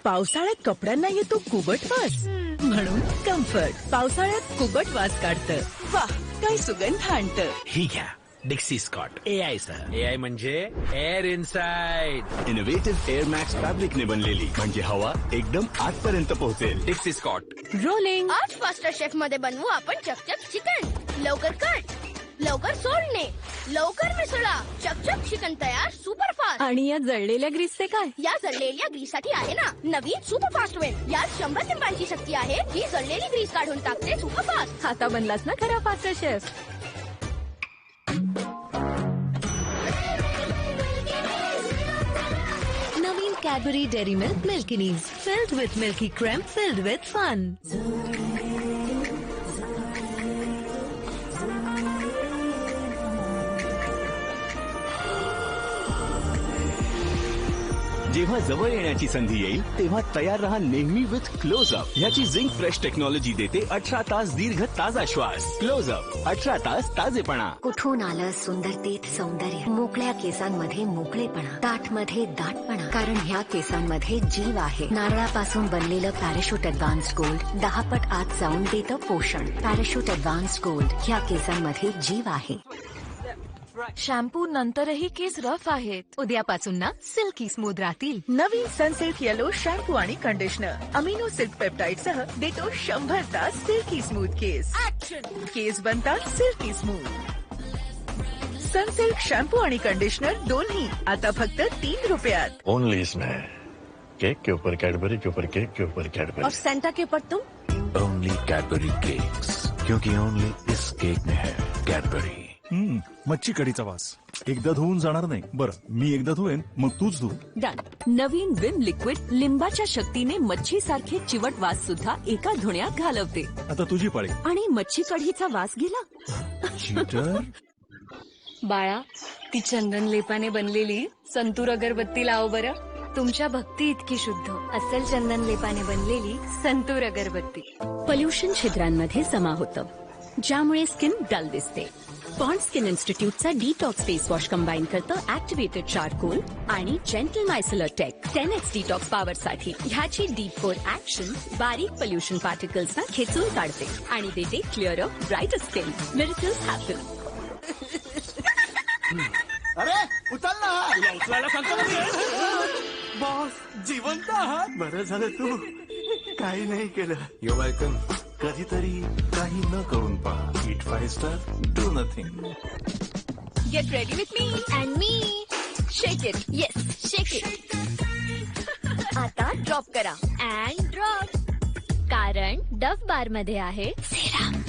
पावसाळ्यात कपड्यांना येतो कुबट वास, म्हणून कम्फर्ट पावसाळ्यात कुबट वास काढतं. वाह, काय सुगंध आणतं. ही घ्या डिक्सी स्कॉट AI सह. AI म्हणजे air inside. Innovative air max फॅब्रिकने बनलेली, म्हणजे हवा एकदम आतपर्यंत पोहोचेल. Dixcy Scott. रोलिंग. आज फास्टर शेफ मध्ये बनवू आपण चकचक चिकन. लवकर कट, लवकर सोडणे, लवकर मिसळा. चकचक चिकन तयार सुपर फास्ट. आणि या जळलेल्या ग्रीसचे काय? या जळलेल्या ग्रीस साठी आहे ना नवीन सुपर फास्ट वेल. यात 100 लिंबांची शक्ती आहे, ही जळलेली ग्रीस काढून टाकते सुपर फास्ट. आता बनलास ना खरा फास्टर शेफ. नवीन Cadbury Dairy Milk Milkinis, filled with milky cream, filled with fun. जेव्हा जवळ येण्याची संधी येईल तेव्हा तयार रहा नेहमी विथ क्लोजअप. याची झिंक फ्रेश टेक्नॉलॉजी देते 18 तास दीर्घ ताजा श्वास. क्लोजअप 18 तास ताजेपणा. कुठून आलं सुंदरतेत सौंदर्य, मोकळ्या केसांमध्ये मोकळेपणा, दाटमध्ये दाटपणा, कारण ह्या केसांमध्ये जीव आहे. नारळापासून बनलेलं पॅराशूट ऍडव्हान्स्ड गोल्ड 10 पट आत जाऊन देतं पोषण. पॅराशूट ऍडव्हान्स्ड गोल्ड, ह्या केसांमध्ये जीव आहे. शॅम्पू नंतरही केस रफ आहेत. उद्यापासून ना सिल्की स्मूथ राहतील. नवीन सनसिल्क येलो शॅम्पू आणि कंडिशनर अमिनो सिल्क पेप्टाइड सह देतो 100 तास सिल्की स्मूथ केस. केस बनतात सिल्की स्मूथ. सनसिल्क शॅम्पू आणि कंडिशनर दोन्ही आता फक्त 3 रुपयात. ओनली इसमें केक के ऊपर कैडबरी, के ऊपर केक, के ऊपर कैडबरी. और सेंटा के ऊपर तुम. ओनली कैडबरी केक्स, क्योंकि ओनली इस केक में है कैडबरी. मच्छी कढीचा वास एकदा धुवून जाणार नाही. बरं, मी एकदा धुवेन, मग तूच धु. डन. नवीन विम लिक्विड लिंबाच्या शक्तीने मच्छी सारखे चिवट वास सुद्धा एका धुण्यात घालवते. आता तुझी पाळी. आणि मच्छी कढीचा वास गेला. चीटर. बाळा, ती चंदन लेपाने बनलेली संतूर अगरबत्ती लाव बरं. तुमच्या भक्ती इतकी शुद्ध, अस्सल चंदन लेपाने बनलेली संतूर अगरबत्ती. पोल्युशन छिद्रांमध्ये जमा होतं, ज्यामुळे स्किन डल दिसते. पॉन्ड स्किन इन्स्टिट्यूटचा डिटॉक्स फेस वॉश कंबाईन करतं ऍक्टिव्हेटेड चारकोल आणि gentle micellar tech 10x detox power साठी. ह्याची डीप कोर ऍक्शन बारीक पोल्युशन पार्टिकल्सना खेचून काढते आणि देते clear up bright skin. Miracles happen. अरे उचल ना. उचलायला सांगतो ना मी. बॉस जिवंत आहात. बरं झालं तू काही नाही केलं. You welcome. कधीतरी काही न करून पहा. ईट 5 star, do nothing. Get ready with me and me. Shake it. Yes, shake it. आता ड्रॉप करा. And drop. कारण डफ बार मध्ये आहे सिरम.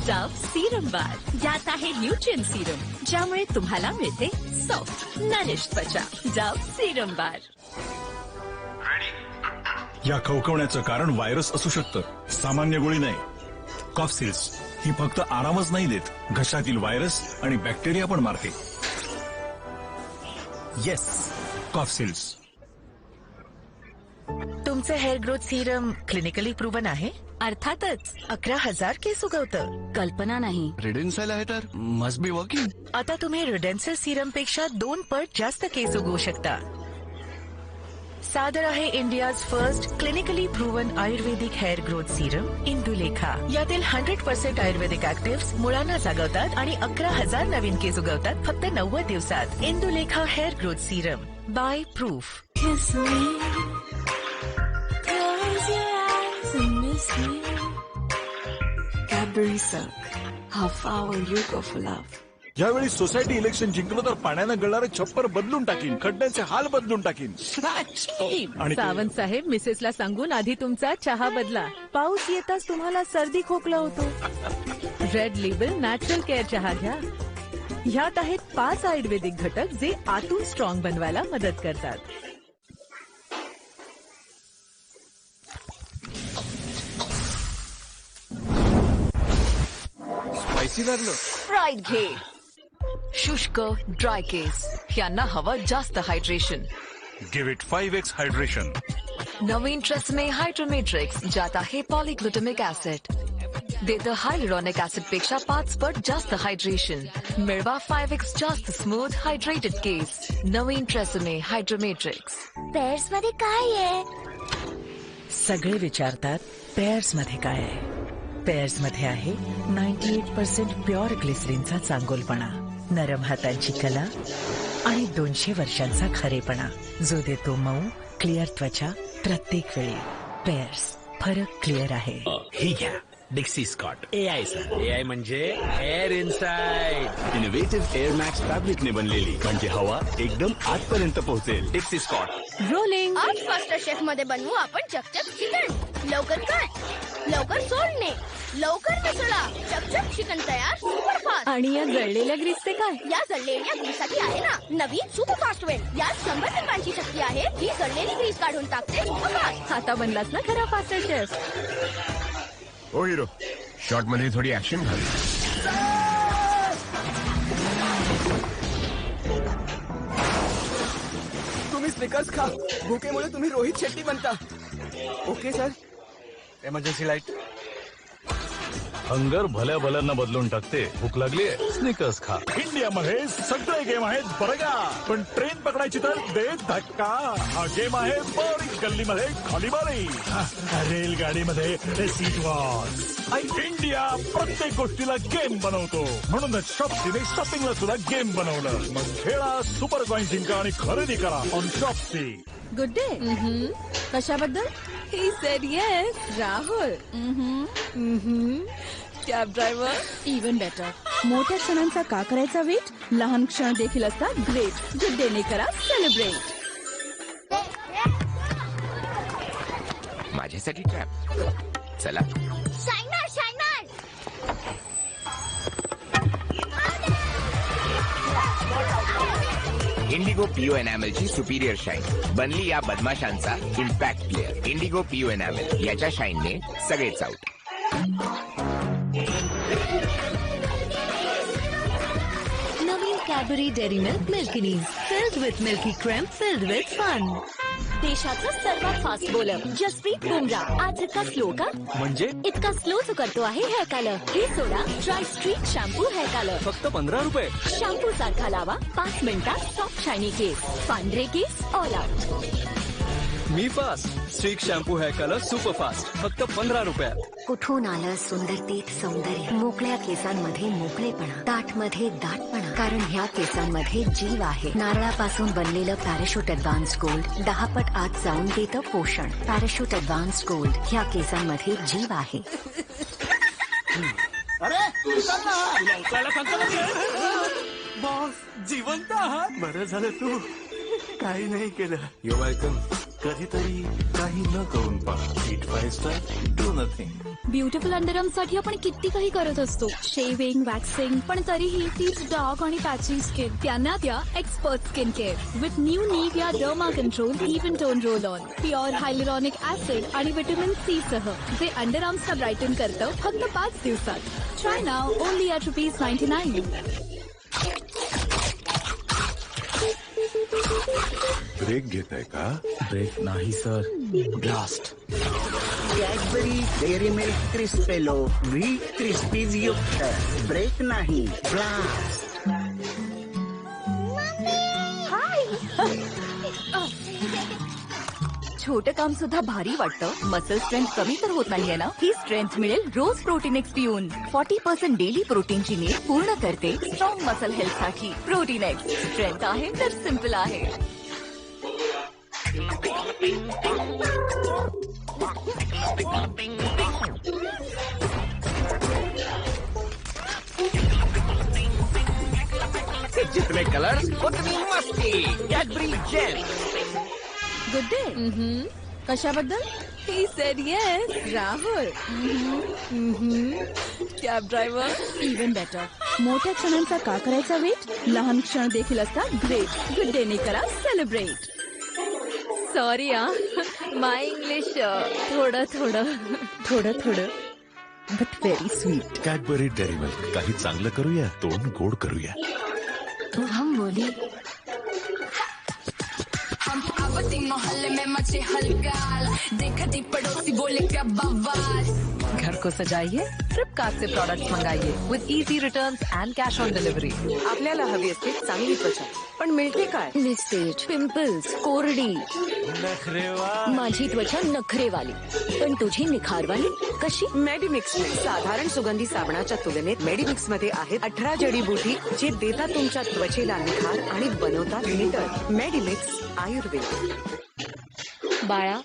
डव सिरम बार. यात आहे न्यूट्रिएंट सिरम, ज्यामुळे तुम्हाला मिळते सॉफ्ट नरिश त्वचा. डव सिरम बार. या खवखवण्याचं कारण व्हायरस असू शकतं, सामान्य गोळी नाही. कॉफसिल्स ही फक्त आरामच नाही देत, घशातील व्हायरस आणि बॅक्टेरिया पण मारते. येस, कॉफसिल्स. तुमचं hair growth serum clinically proven आहे. अर्थातच 11,000 केस उगवतं. कल्पना नाही. रेडेन्साईल आहे तर मस्ट बी वर्किंग. आता तुम्ही रेडेन्सिल सिरम पेक्षा 2 पट जास्त केस उगवू शकता. सादर आहे इंडियाज फर्स्ट क्लिनिकली प्रूव्हन आयुर्वेदिक हेअर ग्रोथ सिरम इंदुलेखा. यातील 100% आयुर्वेदिक ऍक्टिव्ह मुळांना जागवतात आणि 11,000 नवीन केस उगवतात फक्त 90 दिवसात. Indulekha hair growth serum by proof. Cadbury Silk. How far will you go for love? यावेळी सोसायटी इलेक्शन जिंकलं तर पाण्यानं गळणारे छप्पर बदलून टाकीन, खड्ड्यांचे हाल बदलून टाकीन. आणि सावंत साहेब मिसेसला सांगून आधी तुमचा चहा बदला. पाऊस येताच तुम्हाला सर्दी खोकला होतो. रेड लेबल नॅचरल केअर चहा घ्या. ह्यात आहेत 5 आयुर्वेदिक घटक जे आतून स्ट्रॉंग बनवायला मदत करतात. स्पायसी लागलं. फ्राईड घे. शुष्क ड्राय केस यांना हवं जास्त hydration. Give it 5x hydration. नवीन ट्रेसमे हायड्रोमेट्रिक्स, ज्यात आहे पॉलीग्लुटामिक ऍसिड. देतं हायलुरॉनिक ऍसिड पेक्षा 5 पट जास्त हायड्रेशन. मिळवा 5x जास्त स्मूथ हायड्रेटेड केस. नवीन ट्रेसमे हायड्रोमेट्रिक्स. पेअर्स मध्ये काय आहे? सगळे विचारतात पेअर्स मध्ये काय आहे. पेअर्स मध्ये आहे 98% प्युअर ग्लिसरीनचा चांगोलपणा, नरम हातांची कला आणि 200 वर्षांचा खरेपणा, जो देतो मऊ क्लिअर त्वचा प्रत्येक वेळी. पेअर्स, फरक क्लिअर आहे. हे घ्या Dixcy Scott AI sir. AI म्हणजे air inside. Innovative air max फॅब्रिकने बनलेली, म्हणजे हवा एकदम आतपर्यंत पोहोचेल. Dixcy Scott. रोलिंग. आज मास्टर शेफ मध्ये बनवू आपण चकचक चिकन. लवकर कट, लवकर सोडणे, लवकर मिसळा. चकचक चिकन तयार सुपर फास्ट. आणि या जळलेल्या ग्रीसचे काय? या जळलेल्या ग्रीससाठी आहे ना नवीन सुपर फास्ट वेल. यात 100 टक्क्यांची शक्ती आहे. ही जळलेली ग्रीस काढून टाकते सुपर फास्ट. आता बनलास ना खरा फास्टर शेफ. ओ हिरो, शॉर्ट मध्ये थोडी ऍक्शन घाल. तुम्ही स्निकर्स खा. भुकेमुळे तुम्ही रोहित शेट्टी बनता. Okay sir. Emergency light. Hunger भल्या भल्यांना बदलून टाकते. भूक लागलीये, स्निकर्स खा. इंडियामध्ये सगळे गेम आहेत बरं का, पण ट्रेन पकडायची तर दे धक्का. हा गेम आहे बारीक गल्लीमध्ये खाली बारी, रेलगाडीमध्ये सीट वॉच. इंडिया प्रत्येक गोष्टीला गेम बनवतो, म्हणूनच शॉप्सीने शॉपिंगला सुद्धा गेम बनवलं. मग खेळा, सुपर कॉइन जिंका आणि खरेदी करा ऑन शॉप्सी. Good day. कशाबद्दल? He said yes. Rahul. Cab driver. Even better. मोठ्या क्षणांचा का करायचा वेट? लहान क्षण देखील असतात ग्रेट. गुड डे ने करा सेलिब्रेट. माझ्यासाठी ट्रॅप. चला. Shiner shiner. Indigo PO enamel ची सुपिरियर शाईन बनली या बदमाशांचा impact player. Indigo PO enamel याच्या शाईनने सगळेच आउट. नवीन Cadbury Dairy Milk Milkinis, filled with milky cream, filled with fun. देशाचं सर्वात फास्ट बॉलर जसप्रीत बुमराह आज इतका स्लो का? म्हणजे इतका स्लो जो करतो आहे हेअर कलर. हे सोडा try Streax shampoo hair colour. फक्त 15 रुपये. शॅम्पू सारखा लावा 5 मिनिटात सॉफ्ट शायनी केस, पांढरे केस ऑल आउट. मी fast. Streax shampoo hair colour super fast. फक्त 15 रुपयात. कुठून आलं सुंदरतेत सौंदर्य? मोकळ्या केसांमध्ये मोकळेपणा, दाटमध्ये दाटपणा, कारण ह्या केसांमध्ये जीव आहे. नारळापासून बनलेलं पॅराशूट ऍडव्हान्स गोल्ड 10 पट आत जाऊन देतं पोषण. पॅराशूट ऍडव्हान्स गोल्ड, ह्या केसांमध्ये जीव आहे. बॉस जिवंत आहात. बरं झालं तू काही नाही केलं. You welcome. कधीतरी काही न करून पहा. Eat 5 star, do nothing. Beautiful underarm साठी आपण किती काही करत असतो, शेविंग, वॅक्सिंग, पण तरीही तीच डार्क आणि पॅची स्किन. त्यांना त्या expert skin care with new Nivea derma control even tone roll on, pure hyaluronic acid आणि व्हिटॅमिन सी सह, जे अंडरआर्म्सला ब्राईटन करतं फक्त 5 दिवसात. Try now only at ₹99. Break घेताय का? ब्रेक नाही sir, blast. Cadbury Dairy Milk Crispello wheat crispies युक्त. ब्रेक नाही, ब्लास्ट. छोटं काम सुद्धा भारी वाटतं. मसल स्ट्रेंथ कमी तर होत नाहीये ना? ही स्ट्रेंथ मिळेल रोज प्रोटीन एक्स पिऊन. 40% डेली प्रोटीनची नीड पूर्ण करते स्ट्रॉंग मसल हेल्थ साठी. प्रोटीन एक्स, स्ट्रेंथ आहे तर सिम्पल आहे. जितने कलर्स उतनी मस्ती. कॅडबरी जेल. Good day. कशाबद्दल? He said yes. Rahul. Cab driver. Even better. मोठ्या क्षणांचा का करायचा वेट? लहान क्षण देखील असतात ग्रेट. गुड डे ने करा सेलिब्रेट. सॉरी माय इंग्लिश थोडं but very sweet. Cadbury Dairy Milk. काही चांगलं करूया, तोंड गोड करूया. हम बोली मोहल्ले में मचे हलकाल, देखती पड़ोसी बोले क्या बवाल. घर को सजाइए, फ्लिपकार्ट से प्रोडक्ट्स मंगाइए with easy returns and cash on delivery. आपल्याला हवी असते चांगली त्वचा, पण मिळते काय? मिस्टेज, पिंपल्स, कोरडी. माझी त्वचा नखरेवाली, पण तुझी निखारवाली कशी? मेडिमिक्स साधारण सुगंधी साबणाच्या तुलनेत मेडिमिक्स मध्ये आहेत 18 जडीबुटी जे देतात तुमच्या त्वचेला निखार आणि बनवतात निटर. मेडिमिक्स आयुर्वेद. बाळा,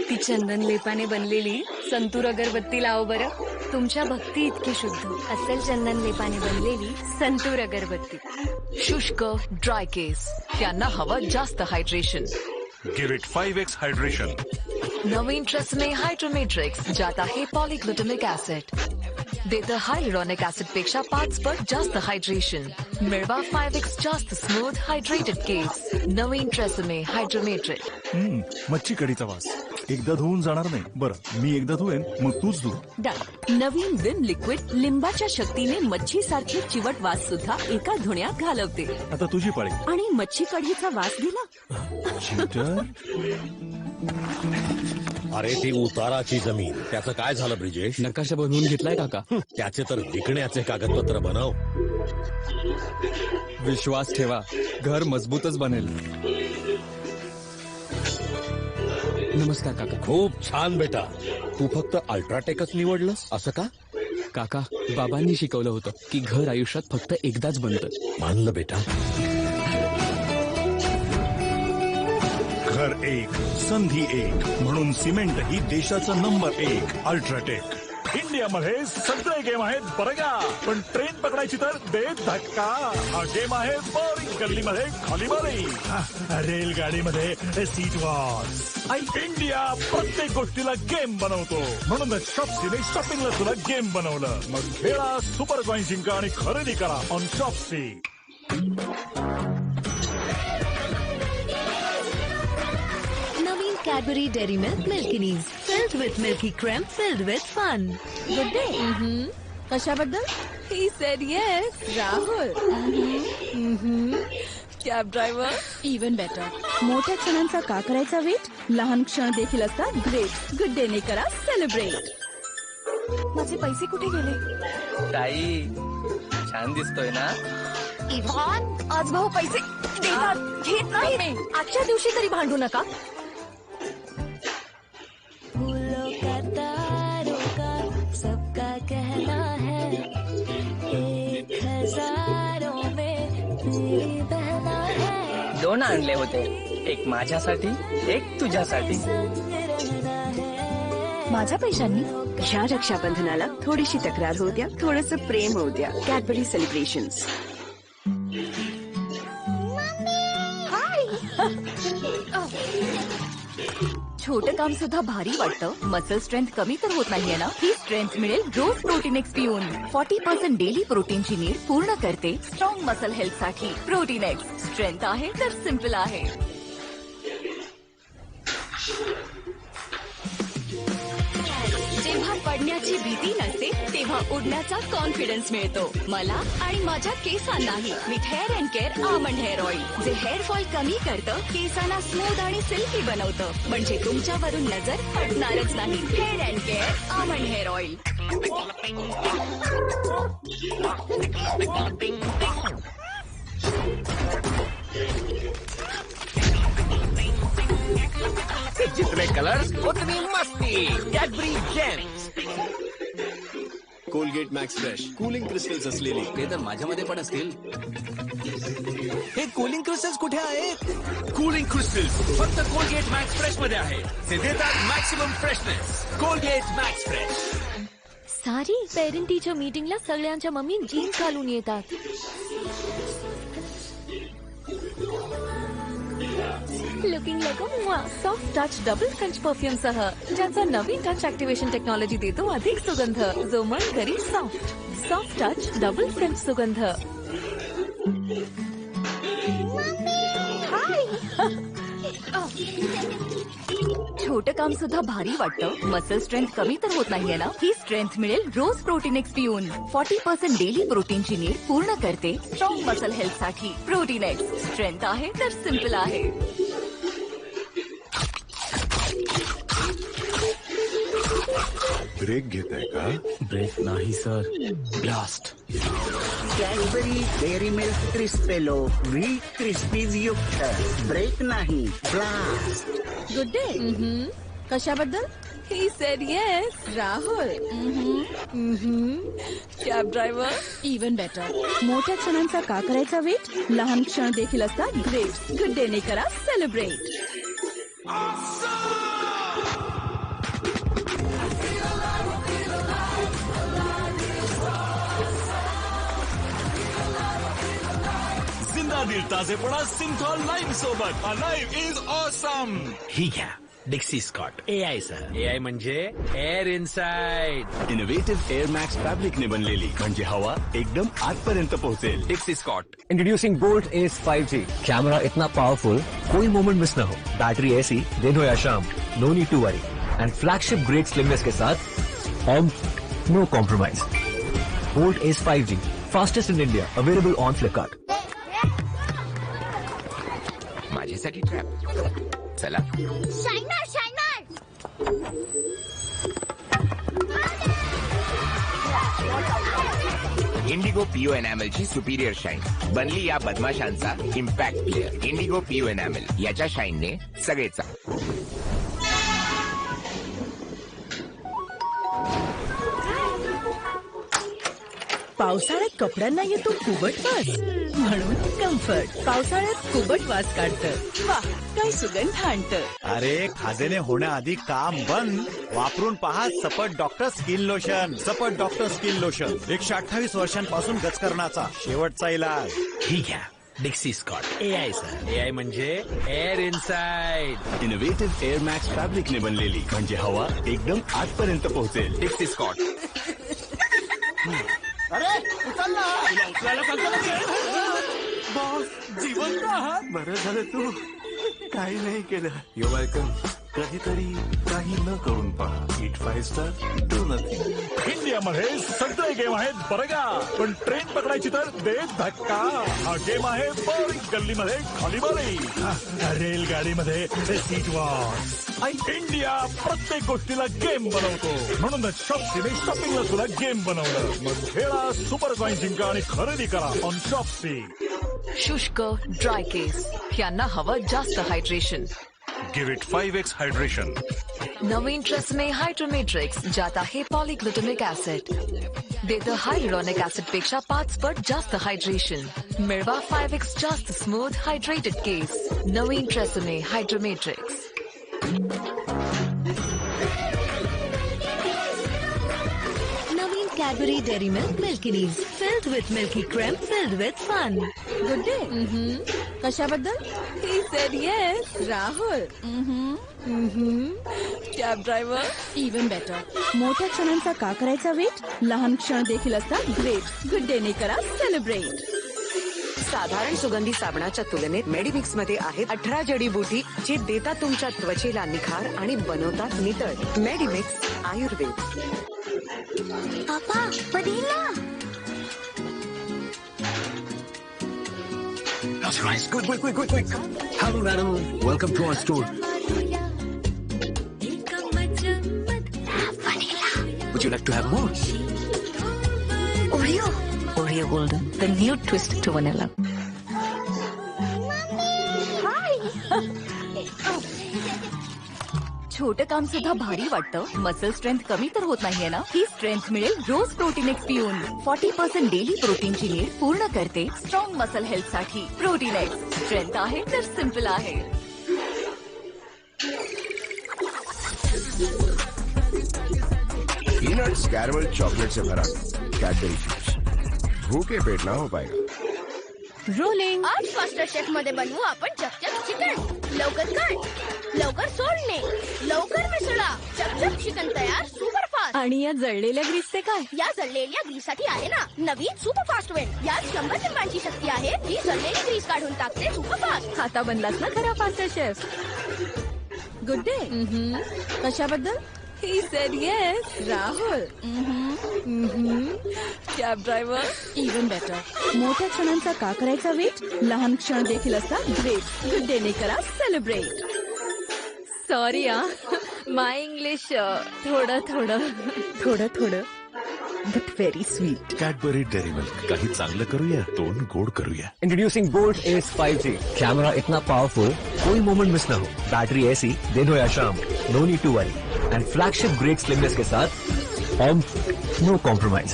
ती चंदन लेपाने बनलेली संतूर अगरबत्ती लाव बरं. तुमच्या भक्ती इतकी शुद्ध, असेल चंदन लेपाने बनलेली संतूर अगरबत्ती. शुष्क ड्राय केस त्यांना हवं जास्त hydration. Give it 5x hydration. नवीन ट्रेसमे हायड्रोमॅट्रिक्स ज्यात आहे पॉलीग्लुटामिक ऍसिड. देतं हायलुरॉनिक ऍसिड पेक्षा 5 पट जास्त हायड्रेशन. मिळवा 5x जास्त स्मूथ हायड्रेटेड केस. नवीन ट्रेसमे हायड्रोमॅट्रिक. मच्छी कढीचा वास एकदा धुवून जाणार नाही. बरं, मी एकदा धुवेन, मग तूच धु. नवीन विम लिक्विड लिंबाच्या शक्तीने मच्छी सारखे चिवट वास सुद्धा एका धुण्यात घालवते. आता तुझी पाळी. आणि मच्छी कढीचा वास दिला. अरे ती उताराची जमीन, त्याचं काय झालं ब्रिजेश? नकाशा बनवून घेतलाय काका. त्याचे तर विकण्याचे कागदपत्र बनव. विश्वास ठेवा, घर मजबूतच बनेल. नमस्कार काका. खूप छान बेटा. तू फक्त अल्ट्राटेकच निवडलंस असं का? काका, बाबांनी शिकवलं होतं की घर आयुष्यात फक्त एकदाच बनतं. मानलं बेटा. घर एक, संधी एक, म्हणून सिमेंट ही देशाचं नंबर 1 अल्ट्राटेक. इंडियामध्ये सगळे गेम आहेत बरं का, पण ट्रेन पकडायची तर दे धक्का. हा गेम आहे बोरिंग गल्लीमध्ये खालीबारी. रेलगाडीमध्ये सीट वॉर्स. इंडिया प्रत्येक गोष्टीला गेम बनवतो, म्हणूनच शॉप्सीने शॉपिंगला तुला गेम बनवलं. मग खेळा, सुपर कॉइन जिंका आणि खरेदी करा ऑन शॉप्सी. नवीन Cadbury Dairy Milk Milkinis filled with milky cream filled with fun. Good day. कशाबद्दल? He said yes. Rahul. Cab driver. Even better. मोठ्या क्षणांचा का करायचा वेट? लहान क्षण देखील असतात ग्रेट. गुड डे ने करा सेलिब्रेट. माझे पैसे कुठे गेले? ताई, छान दिसतोय ना. इव्हान, आज भाऊ पैसे देतात घेत नाही. आजच्या दिवशी तरी भांडू नका. सबका कहना है 1000 में तेरी बहना है. 2 आणले होते, एक माझ्यासाठी, एक तुझ्यासाठी. माझ्या पैशांनी ह्या रक्षाबंधनाला थोडीशी तक्रार होऊ द्या, थोडंसं प्रेम होऊ द्या. Cadbury celebrations. छोटं काम सुद्धा भारी वाटतं. मसल स्ट्रेंथ कमी तर होत नाहीये ना? ही स्ट्रेंथ मिळेल रोज प्रोटीन एक्स पिऊन. 40% डेली प्रोटीनची नीड पूर्ण करते स्ट्रॉंग मसल हेल्थ साठी. प्रोटीन एक्स स्ट्रेंथ आहे तर सिंपल आहे. जेव्हा पडण्याची भीती नसते तेव्हा उडण्याचा कॉन्फिडन्स मिळतो मला आणि माझ्या केसांनाही. With hair and care almond hair oil, जे हेअर फॉल कमी करतं, केसांना स्मूथ आणि सिल्की बनवतं, म्हणजे तुमच्यावरून नजर हटणारच नाही. Hair and care almond hair oil. जितने कलर्स उतनी मस्ती. Cadbury James. Colgate max fresh cooling crystals असलेली. ते तर माझ्यामध्ये पण असतील. हे कूलिंग क्रिस्टल्स कुठे आहेत? कूलिंग क्रिस्टल्स फक्त कोलगेट मॅक्स फ्रेश मध्ये आहे. ते देतात maximum freshness. Colgate max fresh. सारी पेरेंट टीचर मीटिंगला सगळ्यांच्या मम्मी जीन्स घालून येतात. Looking like a soft touch double French perfume सह, ज्याचा नवीन टच ऍक्टिव्हेशन टेक्नॉलॉजी देतो अधिक सुगंध, जो मन करी सॉफ्ट टच डबल फ्रेंच सुगंध. छोटं काम सुद्धा भारी वाटतं. मसल स्ट्रेंथ कमी तर होत नाहीये ना? ही स्ट्रेंथ मिळेल रोज प्रोटीन एक्स पिऊन. 40% डेली प्रोटीनची नीड पूर्ण करते स्ट्रॉंग मसल हेल्थ साठी. प्रोटीन एक्स स्ट्रेंथ आहे तर सिंपल आहे. ब्रेक घेताय का? ब्रेक नाही sir, blast. Cadbury Dairy Milk Crispello wheat crispies युक्त. ब्रेक नाही, ब्लास्ट. Good day. कशाबद्दल? He said yes. Rahul. Cab driver. Even better. मोठ्या क्षणांचा का करायचा वेट? लहान क्षण देखील असतात ग्रेट. गुड डे ने करा सेलिब्रेट. जिंदा दिल ताजेपणा सिंथॉल लाईव्ह सोबत. Live is awesome. ही घ्या Dixcy Scott AI sir. AI म्हणजे air inside. Innovative air max फॅब्रिकने बनलेली, म्हणजे हवा एकदम आतपर्यंत पोहोचेल. Dixcy Scott. Introducing Bolt S 5G. Camera इतना पावरफुल, कोई मोमेंट मिस ना हो. बैटरी ऐसी, दिन हो या शाम, no need to worry. And flagship grade slimness के साथ on no compromise. Bolt S 5G, fastest in India, available on Flipkart. माझ्यासाठी ट्रॅप. चला. Shiner shiner. इंडिगो PU एनॅमलची सुपिरियर शाईन बनली या बदमाशांचा impact player. Indigo PU enamel याच्या शाईनने सगळेचा. पावसाळ्यात कपड्यांना येतो कुबट वास, म्हणून कम्फर्ट पावसाळ्यात कुबट वास काढतं. वा, काय सुगंध आणतं. अरे खाजेने होण्याआधी काम बंद. वापरून पहा Sapat doctor skin lotion. Sapat doctor skin lotion 128 वर्षांपासून गचकरणाचा शेवटचा इलाज. ही घ्या Dixcy Scott AI sir. AI म्हणजे air inside. Innovative air max फॅब्रिकने बनलेली, म्हणजे हवा एकदम आतपर्यंत पोहोचेल. Dixcy Scott. अरे उचल ना. बॉस जिवंत आहात. बरं झालं तू काही नाही केलं. You welcome. कधीतरी काही न करून पहा. Eat 5 star do nothing. इंडियामध्ये सगळे गेम आहेत बरं का, पण ट्रेन पकडायची तर दे धक्का. हा गेम आहे बोरिंग गल्लीमध्ये खालीबारी. रेलगाडीमध्ये सीट वॉर्स. इंडिया प्रत्येक गोष्टीला गेम बनवतो, म्हणूनच शॉप्सीने शॉपिंगला तुला गेम बनवलं. मग खेळा, सुपर कॉइन जिंका आणि खरेदी करा ऑन शॉप्सी. शुष्क ड्राय केस यांना हवं जास्त hydration. Give it 5x hydration. नवीन ट्रेसमे हायड्रोमेट्रिक्स ज्यात आहे पॉलीग्लुटामिक ऍसिड. देतं हायलुरॉनिक ऍसिड पेक्षा 5 पट जास्त हायड्रेशन. मिळवा 5x जास्त स्मूथ हायड्रेटेड केस. नवीन ट्रेसमे हायड्रोमेट्रिक्स. नवीन Cadbury Dairy Milk Milkinis filled with milky cream filled with fun. Good day. कशाबद्दल? He said yes. Rahul. Cab driver. Even better. मोठ्या क्षणांचा का करायचा वेट? लहान क्षण देखील असतात ग्रेट. गुड डे ने करा सेलिब्रेट. साधारण सुगंधी साबणाच्या तुलनेत मेडिमिक्स मध्ये आहेत 18 जडीबुटी जे देतात तुमच्या त्वचेला निखार आणि बनवतात नितळ. Medimix Ayurveda. Papa पडीला. That's right. Quick. Hello, madam. Welcome to our store. Would you like to have more? Oreo Golden, the new twist to vanilla. छोटं काम सुद्धा भारी वाटतं. मसल स्ट्रेंथ कमी तर होत नाहीये ना? ही स्ट्रेंथ मिळेल रोज प्रोटीन एक्स पिऊन. 40% डेली प्रोटीनची नीड पूर्ण करते स्ट्रॉंग मसल हेल्थ साठी. प्रोटीन एक्स स्ट्रेंथ आहे तर सिंपल आहे. पीनट्स कैरमल चॉकलेट से भरा कैडबरी फ्यूज. भूखे पेट ना हो पाएगा. रोलिंग. आज फास्टर शेफ मध्ये बनवू आपण चकचक चिकन. लवकर काय, लवकर सोडणे, लवकर मिसळा. चकचक चिकन तयार सुपर फास्ट. आणि या जळलेल्या ग्रीसचे काय? या जळलेल्या ग्रीससाठी आहे ना नवीन सुपर फास्ट वेट. यात 100 लिंबांची शक्ती आहे. ही जळलेली ग्रीस काढून टाकते सुपर फास्ट. आता बनलास ना खरा फास्टर शेफ. Good day. कशाबद्दल? He said yes. Rahul. Cab driver. Even better. मोठ्या क्षणांचा का करायचा वेट? लहान क्षण देखील असतात ग्रेट. गुड डे ने करा सेलिब्रेट. सॉरी माय इंग्लिश थोडं थोडं but very sweet. Cadbury Dairy Milk. काही चांगलं करूया, तोंड गोड करूया. Introducing Bolt S 5G. Camera इतना पावरफुल, कोई मोमेंट मिस ना हो. बैटरी ऐसी, दिन हो या शाम, no need to worry. And flagship great slimness के साथ no compromise.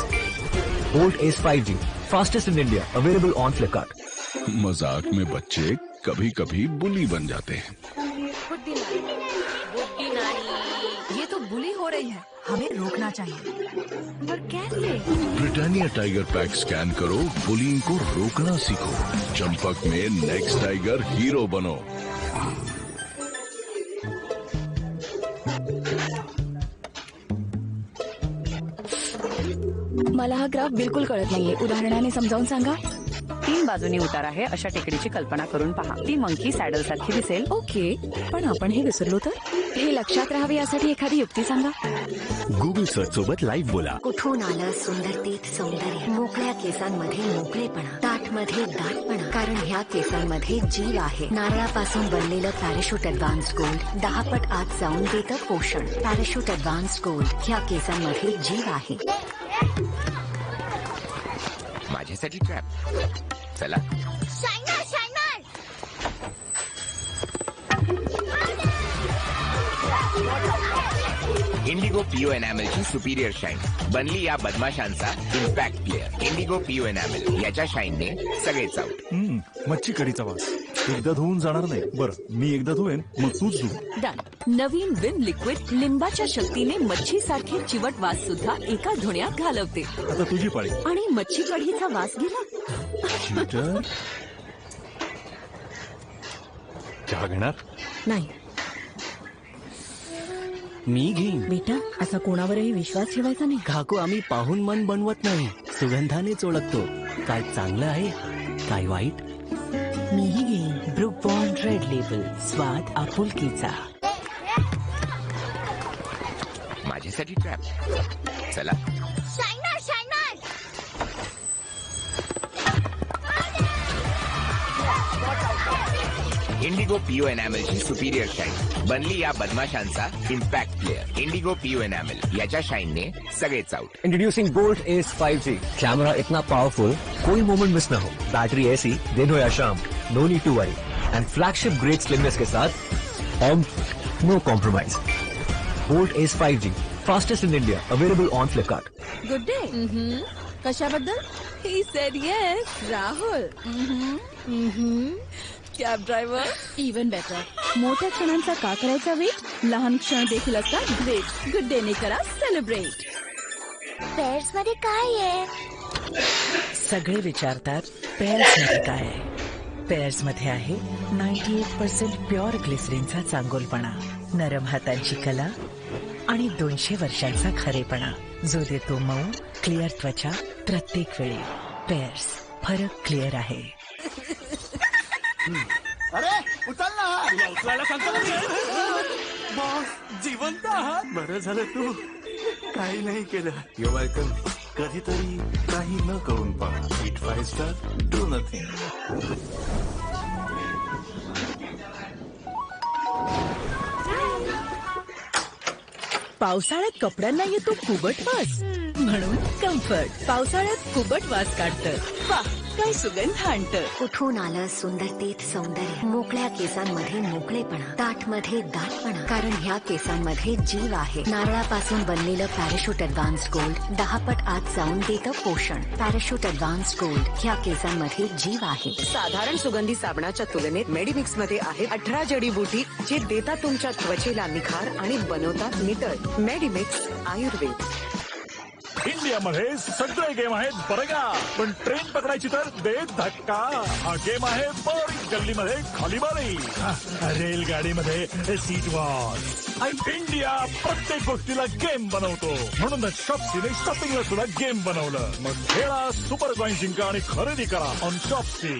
Bolt S 5G, fastest in India, available on Flipkart. मजाक में बच्चे कभी कभी बुली बन जाते हैं. ये तो बुली हो रही है, हमें रोकना चाहिए. पर कैसे? ब्रिटानिया टाइगर पैक स्कैन करो, बुलिंग को रोकना सीखो. चंपक में नेक्स्ट टाइगर हीरो बनो. मला हा ग्राफ बिलकुल कळत नाहीये. उदाहरणाने समजावून सांगा. 3 बाजूनी उतार आहे अशा टेकडीची कल्पना करून पहा. ती मंकी सॅडल सारखी दिसेल. ओके, पण आपण हे विसरलो तर? हे लक्षात राहावे यासाठी एखादी युक्ती सांगा. गुगल सर्च सोबत लाईव्ह बोला. कुठून आलं सुंदरतेत सौंदर्य. मोकळ्या केसांमध्ये मोकळेपणा, दाटमध्ये दाटपणा, कारण ह्या केसांमध्ये जीव आहे. नारळापासून बनलेलं पॅराशूट ऍडव्हान्स गोल्ड 10 पट आत जाऊन देतं पोषण. पॅराशूट ऍडव्हान्स गोल्ड, ह्या केसांमध्ये जीव आहे. माझ्यासाठी ट्रॅप. चला. Shiner shiner. इंडिगो पीओ एनॅमलची सुपिरियर शाईन बनली या बदमाशांचा impact player. Indigo PO enamel याच्या शाईनने सगळेच आउट. मच्छी कढीचा वास एकदा धुवून जाणार नाही. बरं, मी एकदा धुवेन, मग तूच धु. डन. नवीन विम लिक्विड लिंबाच्या शक्तीने मच्छी सारखे चिवट वास सुद्धा एका धुण्यात घालवते. आता तुझी पाळी. आणि मच्छी कढीचा वास गेला. चीटर. चहा घेणार? नाही. मी घेईन. बेटा, असा कोणावरही विश्वास ठेवायचा नाही. काकू, आम्ही पाहून मन बनवत नाही, सुगंधानेच ओळखतो काय चांगलं आहे काय वाईट. मीही घेईन. ब्रुक बॉन्ड रेड लेबल, स्वाद आपुलकीचा. माझ्यासाठी ट्रॅप. चला. Shiner shiner. इंडिगो पीओ एनॅमलची सुपिरियर शाईन बनली या बदमाशांचा impact player. Indigo PO enamel याच्या शाईनने सगळेच out. Introducing Bolt S 5G. Camera इतना पावरफुल, कोई मोमेंट मिस ना हो. बैटरी ऐसी, दिन हो या शाम, no need to worry. And flagship great slimness के साथ no compromise. Bolt S 5G, fastest in India, available on Flipkart. Good day. कशाबद्दल? He said yes. Rahul. Cab driver. Even better. मोठ्या क्षणांचा का करायचा वेट? लहान क्षण देखील असतात ग्रेट. गुड डे ने करा सेलिब्रेट. पेअर्स मध्ये काय आहे? सगळे विचारतात पेअर्स मध्ये काय आहे. पेअर्स मध्ये आहे 98% प्युअर ग्लिसरीनचा चांगोलपणा, नरम हातांची कला आणि 200 वर्षांचा खरेपणा, जो देतो मऊ क्लिअर त्वचा प्रत्येक वेळी. पेअर्स, फरक क्लिअर आहे. अरे उचल ना. उचलायला सांगतो बॉस. जिवंत आहात. बरं झालं तू काही नाही केलं. You welcome. कधीतरी काही न करून पहा. Eat 5 star, do nothing. पावसाळ्यात कपड्यांना येतो कुबट वास, म्हणून कम्फर्ट पावसाळ्यात कुबट वास काढतं. वाह, काय सुगंध आणतं. कुठून आलं सुंदरतेत सौंदर्य. मोकळ्या केसांमध्ये मोकळेपणा, दाटमध्ये दाटपणा, कारण ह्या केसांमध्ये जीव आहे. नारळापासून बनलेलं पॅराशूट ऍडव्हान्स गोल्ड 10 पट आत जाऊन देतं पोषण. पॅराशूट ऍडव्हान्स गोल्ड, ह्या केसांमध्ये जीव आहे. साधारण सुगंधी साबणाच्या तुलनेत मेडिमिक्स मध्ये आहेत 18 जडीबुटी जे देतात तुमच्या त्वचेला निखार आणि बनवतात नितळ. मेडिमिक्स आयुर्वेद. इंडियामध्ये सगळे गेम आहेत बरं का, पण ट्रेन पकडायची तर दे धक्का. हा गेम आहे बोरिंग गल्लीमध्ये खालीबारी, रेलगाडीमध्ये सीट वॉच. आणि इंडिया प्रत्येक गोष्टीला गेम बनवतो, म्हणूनच शॉप्सीने शॉपिंगला सुद्धा गेम बनवलं. मग खेळा, सुपर कॉइन जिंका आणि खरेदी करा ऑन शॉप्सी.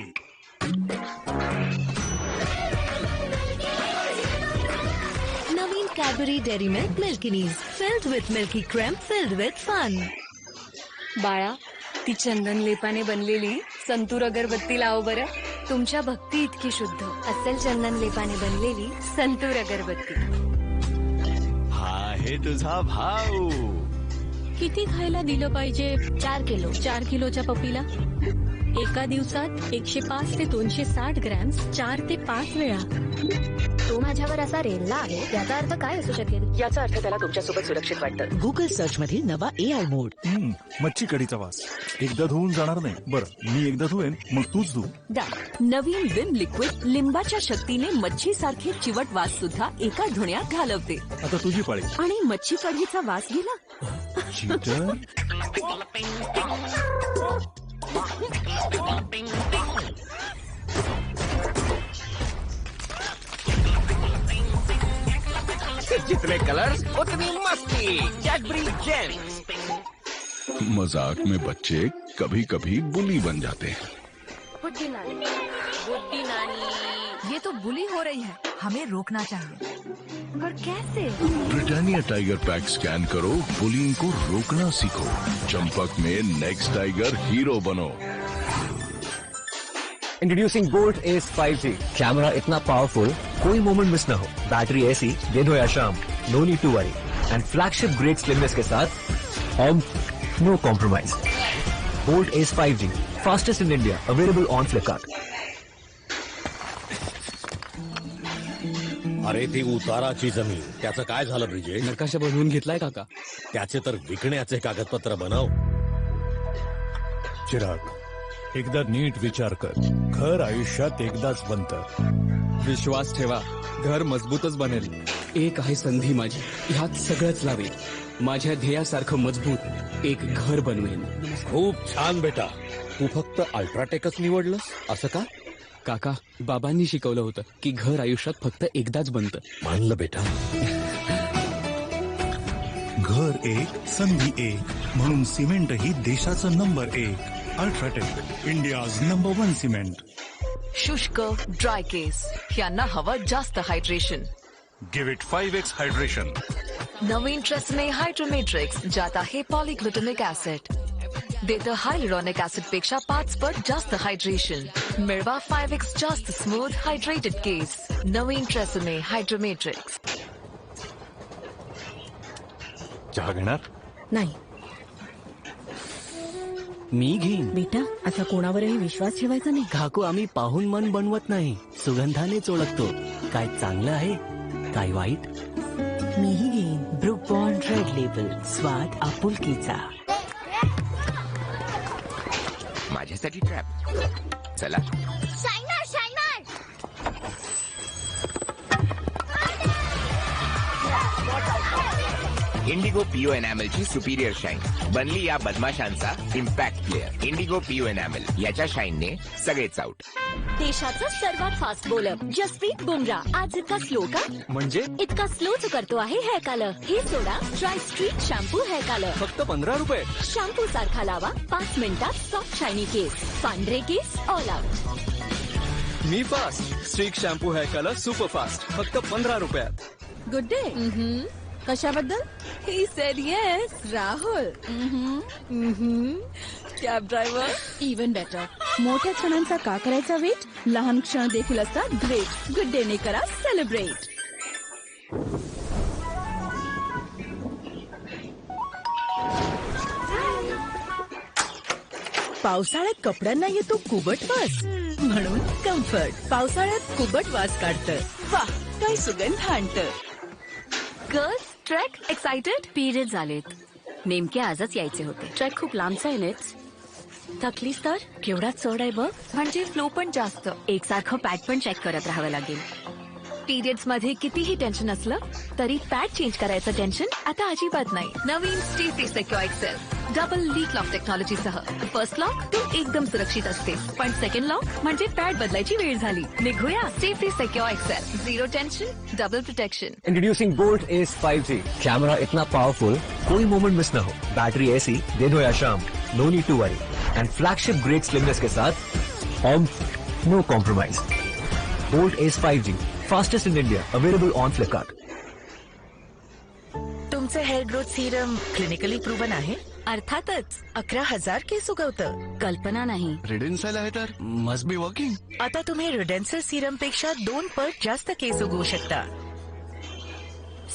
नवीन Cadbury Dairy Milk Milkinis, filled with milky cream, filled with fun. बाळा, ती चंदन लेपाने बनलेली संतूर अगरबत्ती लाव बरं. तुमच्या भक्ती इतकी शुद्ध असेल चंदन लेपाने बनलेली संतूर अगरबत्ती. आहे तुझा भाऊ. किती खायला दिलं पाहिजे? 4 किलो. 4 किलोच्या पप्पीला एका दिवसात 105 ते 260 ग्रॅम्स 4 ते 5 वेळा. तो माझ्यावर असा रेलला आहे, याचा अर्थ काय असू शकेल? याचा अर्थ त्याला तुमच्यासोबत सुरक्षित वाटतं. गुगल सर्च मध्ये नवा AI मोड. मच्छी कढीचा वास एकदा धुवून जाणार नाही. बरं मी एकदा धुवेन मग तूच धु. नवीन विम लिक्विड लिंबाच्या शक्तीने मच्छी सारखे चिवट वास सुद्धा एका धुण्यात घालवते. आता तुझी पाळी. आणि मच्छी कढीचा वास गेला. चीटर. जितने कलर्स उतनी मस्ती. Cadbury James. मजाक में बच्चे कभी कभी बुली बन जाते हैं. बुड्ढी नानी, ये तो बुली हो रही है, हमें रोकना चाहिए. पर कैसे? ब्रिटानिया टाइगर पैक स्कैन करो, बुलिंग को रोकना सीखो. चंपक में नेक्स्ट टाइगर हीरो बनो. Introducing Bolt S 5G. Camera इतना पावरफुल कोई मोमेंट मिस ना हो. बैटरी ऐसी दिन हो या शाम, no need to worry. And flagship grade slimness के साथ no compromise. Bolt S 5G, fastest in India, available on Flipkart. अरे ती उताराची जमीन, त्याचं काय झालं ब्रिजेश? नकाशा बनवून घेतलाय काका. त्याचे तर विकण्याचे कागदपत्र बनव. चिराग, एकदा नीट विचार कर. घर आयुष्यात एकदाच बनतं. विश्वास ठेवा, घर मजबूतच बनेल. एक आहे संधी माझी, ह्यात सगळंच लावेल. माझ्या ध्येयासारखं मजबूत एक घर बनवेन. खूप छान बेटा. तू फक्त अल्ट्राटेकच निवडलंस असं का? काका, बाबांनी शिकवलं होतं की घर आयुष्यात फक्त एकदाच बनतं. मानलं बेटा. घर एक संधी एक म्हणून सिमेंट ही देशाचं number 1. UltraTech, India's number 1 cement. शुष्क ड्राय केस यांना हवं जास्त hydration. Give it 5x hydration. नवीन ट्रेसमे हायड्रोमेट्रिक्स ज्यात आहे पॉलीग्लुटामिक ऍसिड. देतं हायलुरॉनिक ऍसिड पेक्षा 5 पट जास्त हायड्रेशन. मिळवा 5x जास्त स्मूथ हायड्रेटेड केस. नवीन ट्रेसमे हायड्रोमेट्रिक्स. चहा घेणार? नाही मी घेईन. बेटा, आता कोणावरही विश्वास ठेवायचा नाही. काकू, आम्ही पाहून मन बनवत नाही, सुगंधानेच ओळखतो काय चांगलं आहे काय वाईट. मीही घेईन ब्रुक बॉन्ड रेड लेबल, स्वाद आपुलकीचा. माझ्यासाठी ट्रॅप. चला. Shiner shiner. Indigo PO enamel ची सुपिरियर शाईन बनली या बदमाशांचा impact player. Indigo PO enamel याच्या शाईनने सगळेच आउट. देशाचा सर्वात फास्ट बॉलर जसप्रीत बुमराह आज इतका स्लो का? म्हणजे इतका स्लोच करतो आहे हेअर कलर. हे सोडा try Streax shampoo hair colour. फक्त 15 रुपये. शॅम्पू सारखा लावा 5 मिनिटात सॉफ्ट शायनी केस, पांढरे केस ऑल आउट. मी fast. Streax shampoo hair colour super fast, फक्त 15 रुपयात. Good day. कशाबद्दल? He said yes. Rahul. Cab driver. Even better. मोठ्या क्षणांचा का करायचा वेट? लहान क्षण देखील असतात ग्रेट. गुड डे ने करा सेलिब्रेट. पावसाळ्यात कपड्यांना येतो कुबट वास, म्हणून कम्फर्ट पावसाळ्यात कुबट वास काढतं. वाह, काय सुगंध आणतं. Girls, track excited? पिरियड झालेत. नेमके आजच यायचे होते. ट्रॅक खूप लांबचा आहे नेच. थकलीस तर केवढा चढ आहे बघ. म्हणजे फ्लो पण जास्त. एकसारखं पॅड पण चेक करत राहावं लागेल. पिरियड्स मध्ये कितीही टेन्शन असलं तरी पॅड चेंज करायचं टेन्शन आता अजिबात नाही. नवीन Stayfree secure XL double leak lock technology सह. फर्स्ट लॉक तू एकदम सुरक्षित असते, पण सेकंड लॉक म्हणजे पॅड बदलायची वेळ झाली. निघूया Stayfree secure XL. 0 tension, double protection. Introducing Bolt S 5G. Camera इतना पावरफुल कोई मोमेंट मिस ना हो. बैटरी ऐसी दिन हो या शाम, no need to worry. And flagship grade slimness के साथ no compromise. Bolt S 5G, fastest in India, available on Flipkart. तुमचे hair growth serum clinically proven आहे? अर्थातच. 11,000 केस उगवतं. कल्पना नाही. रेडेन्साईल आहे तर मस्ट बी वर्किंग. आता तुम्ही रिडेन्सल सिरम पेक्षा 2 पट जास्त केस उगवू शकता.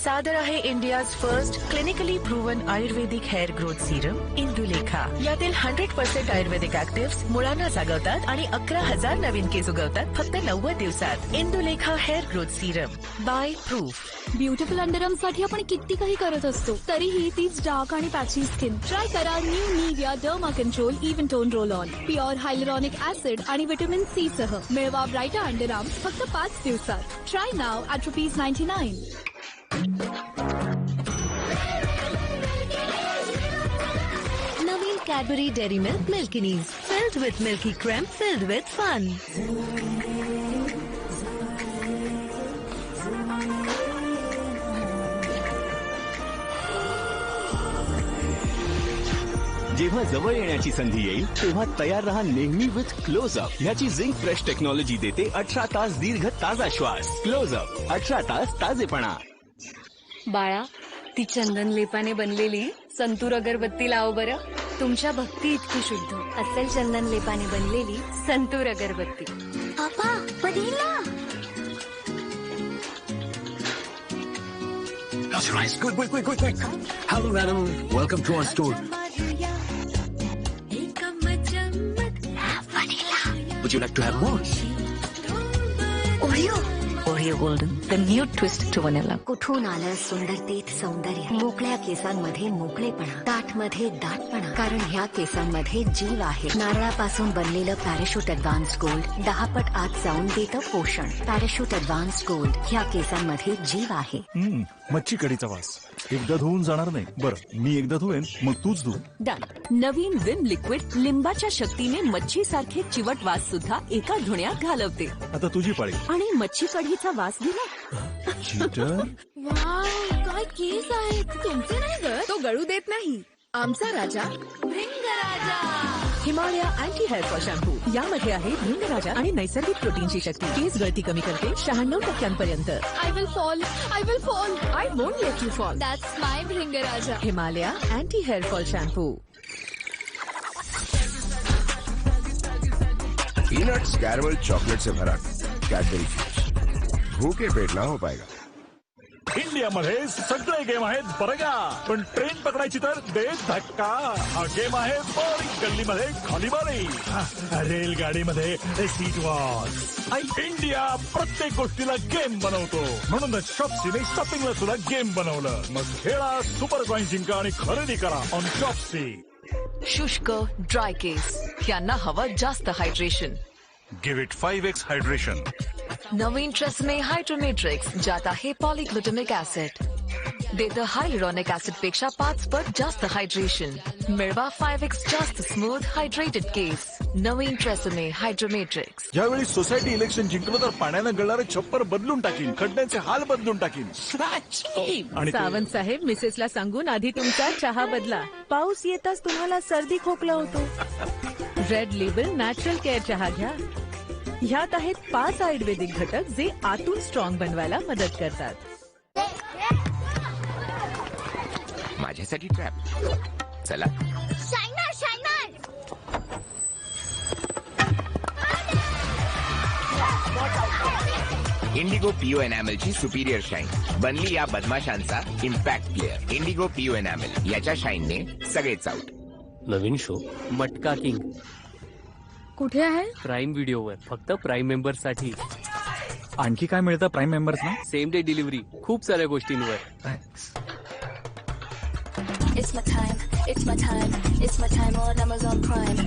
सादर आहे इंडियाज फर्स्ट क्लिनिकली प्रूव्हन आयुर्वेदिक हेअर ग्रोथ सिरम इंदुलेखा. यातील 100% आयुर्वेदिक ऍक्टिव्ह मुळांना जागवतात आणि 11,000 नवीन केस उगवतात फक्त 90 दिवसात. Indulekha hair growth serum by proof. Beautiful underarm साठी आपण किती काही करत असतो, तरीही तीच डार्क आणि पॅची स्किन. ट्राय करा new Nivea derma control even tone roll on. Pure hyaluronic acid आणि व्हिटॅमिन सी सह मिळवा ब्राईटर अंडरआर्म फक्त 5 दिवसात. Try now at ₹99. नवीन Cadbury Dairy Milk Milkinis filled with milky cream filled with fun. जेव्हा जवळ येण्याची संधी येईल तेव्हा तयार रहा नेहमी विथ क्लोजअप. ह्याची झिंक फ्रेश टेक्नॉलॉजी देते 18 तास दीर्घ ताजा श्वास. क्लोजअप 18 तास ताजेपणा. बाळा, ती चंदन लेपाने बनलेली संतूर अगरबत्ती लाव बरं. तुमच्या भक्ती इतकी शुद्ध असेल चंदन लेपाने बनलेली संतूर अगरबत्ती. पापा पडीला. That's right. Quick. Hello, madam. Welcome to our store. Would you like to have more? Oreo golden the new twist to vanilla. कुठून आलं सुंदरतेत सौंदर्य. मोकळ्या केसांमध्ये मोकळेपणा, दाटमध्ये दाटपणा, कारण ह्या केसांमध्ये जीव आहे. नारळापासून बनलेलं पॅराशूट ऍडव्हान्स गोल्ड 10 पट आत जाऊन देतं पोषण. पॅराशूट ऍडव्हान्स गोल्ड ह्या केसांमध्ये जीव आहे. मच्छी कढीचा वास एकदा धुवून जाणार नाही. बरं, मी एकदा धुवेन, मग तूच धु. डन. नवीन विम लिक्विड लिंबाच्या शक्तीने मच्छी सारखे चिवट वास सुद्धा एका धुण्यात घालवते. आता तुझी पाळी. आणि मच्छी कढीचा वास दिला. चीटर. वाव, काय केस आहेत तुमचे. नाही ग, तो गळू देत नाही. आमचा राजा भृंगराजा. Himalaya anti hair fall shampoo. यामध्ये आहे भृंगराजा आणि नैसर्गिक प्रोटीनची शक्ती. केस गळती कमी करते 96% I will fall. I won't let you fall. That's my भृंगराजा. Himalaya anti hair fall shampoo. Peanuts caramel chocolate से भरा कैडबरी फ्यूज. भूखे पेट ना हो पाएगा. इंडियामध्ये सगळे गेम आहेत बरं का, पण ट्रेन पकडायची तर दे धक्का. हा गेम आहे बोरिंग गल्लीमध्ये खालीबारी. रेलगाडीमध्ये सीट वॉच. इंडिया प्रत्येक गोष्टीला गेम बनवतो. म्हणूनच शॉप्सीने शॉपिंगला सुद्धा गेम बनवलं. मग खेळा, सुपर कॉइन जिंका आणि खरेदी करा ऑन शॉप्सी. शुष्क ड्राय केस यांना हवं जास्त hydration. Give it 5x hydration. नवीन ट्रेसमे हायड्रोमेट्रिक्स ज्यात आहे पॉलीग्लुटामिक ऍसिड. देतं हायलुरॉनिक ऍसिड पेक्षा 5 पट जास्त हायड्रेशन. मिळवा 5x जास्त स्मूथ हायड्रेटेड केस. नवीन ट्रेसमे हायड्रोमेट्रिक्स. यावेळी सोसायटी इलेक्शन जिंकलं तर पाण्यानं गळणारे छप्पर बदलून टाकीन, खड्ड्यांचे हाल बदलून टाकीन. आणि सावंत साहेब मिसेसला सांगून आधी तुमचा चहा बदला. पाऊस येताच तुम्हाला सर्दी खोकला होतो. रेड लेबल नॅचरल केअर चहा घ्या. ह्यात आहेत 5 आयुर्वेदिक घटक जे आतून स्ट्रॉंग बनवायला मदत करतात. माझ्यासाठी ट्रॅप. चला. इंडिगो पीओ एनॅमलची सुपिरियर शाईन बनली या बदमाशांचा impact player. Indigo PO enamel याच्या शाईनने सगळेच आउट. नवीन शो मटका किंग कुठे आहे? प्राईम व्हिडिओवर फक्त प्राईम मेंबर्स साठी. आणखी काय मिळतं प्राईम मेंबर्स ना? सेम डे डिलिव्हरी खूप साऱ्या गोष्टींवर. It's my time, it's my time, it's my time on Amazon Prime.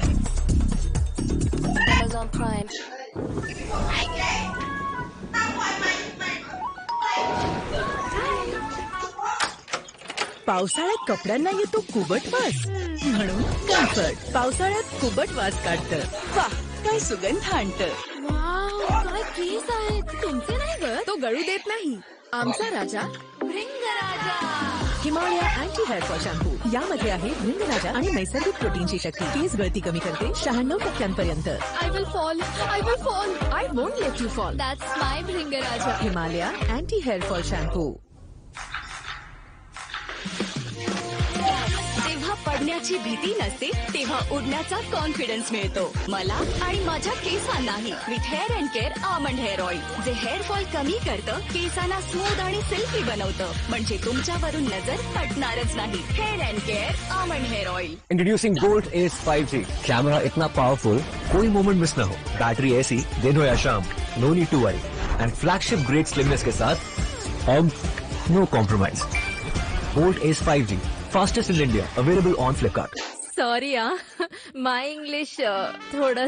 Amazon Prime. पावसाळ्यात कपड्यांना येतो कुबट वास, म्हणून कम्फर्ट पावसाळ्यात कुबट वास काढतं. वाह, काय सुगंध आणतं. वाव, काय केस आहेत तुमचे. नाही ग, तो गळू देत नाही. आमचा राजा भृंगराजा. Himalaya anti hair fall shampoo. यामध्ये आहे भृंगराजा आणि नैसर्गिक प्रोटीनची शक्ती. केस गळती कमी करते 96% I will fall. I won't let you fall. That's my भृंगराजा. Himalaya anti hair fall shampoo. तेव्हा पडण्याची भीती नसते तेव्हा उडण्याचा कॉन्फिडन्स मिळतो मला आणि माझ्या केसांनाही with hair and care almond hair oil जे हेअर फॉल कमी करतं केसांना स्मूथ आणि सिल्की बनवतं म्हणजे तुमच्यावरून नजर हटणारच नाही hair and care almond hair oil. Introducing gold Ace 5G. Camera इतना पावरफुल कोई मोमेंट मिस ना हो. बैटरी ऐसी दिन हो या शाम, no need to worry. And flagship grade slimness के साथ no compromise. Gold Ace 5G, fastest in India, available on Flipkart. Sorry my English थोडं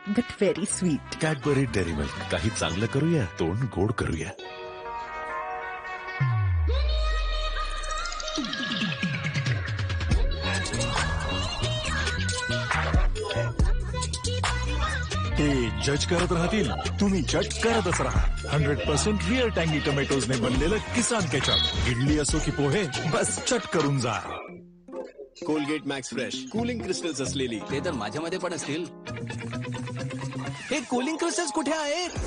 but very sweet. Cadbury Dairy Milk. काही चांगलं करूया, तोंड गोड करूया. ते जज करत राहतील, तुम्ही जज करतच राहा. 100% रिअल टँगी टोमॅटोजने बनलेलं किसान केचप. इडली असो की पोहे, बस चट करून जा. Colgate max fresh cooling crystals असलेली. ते तर माझ्यामध्ये पण असतील. हे कूलिंग क्रिस्टल्स कुठे आहेत?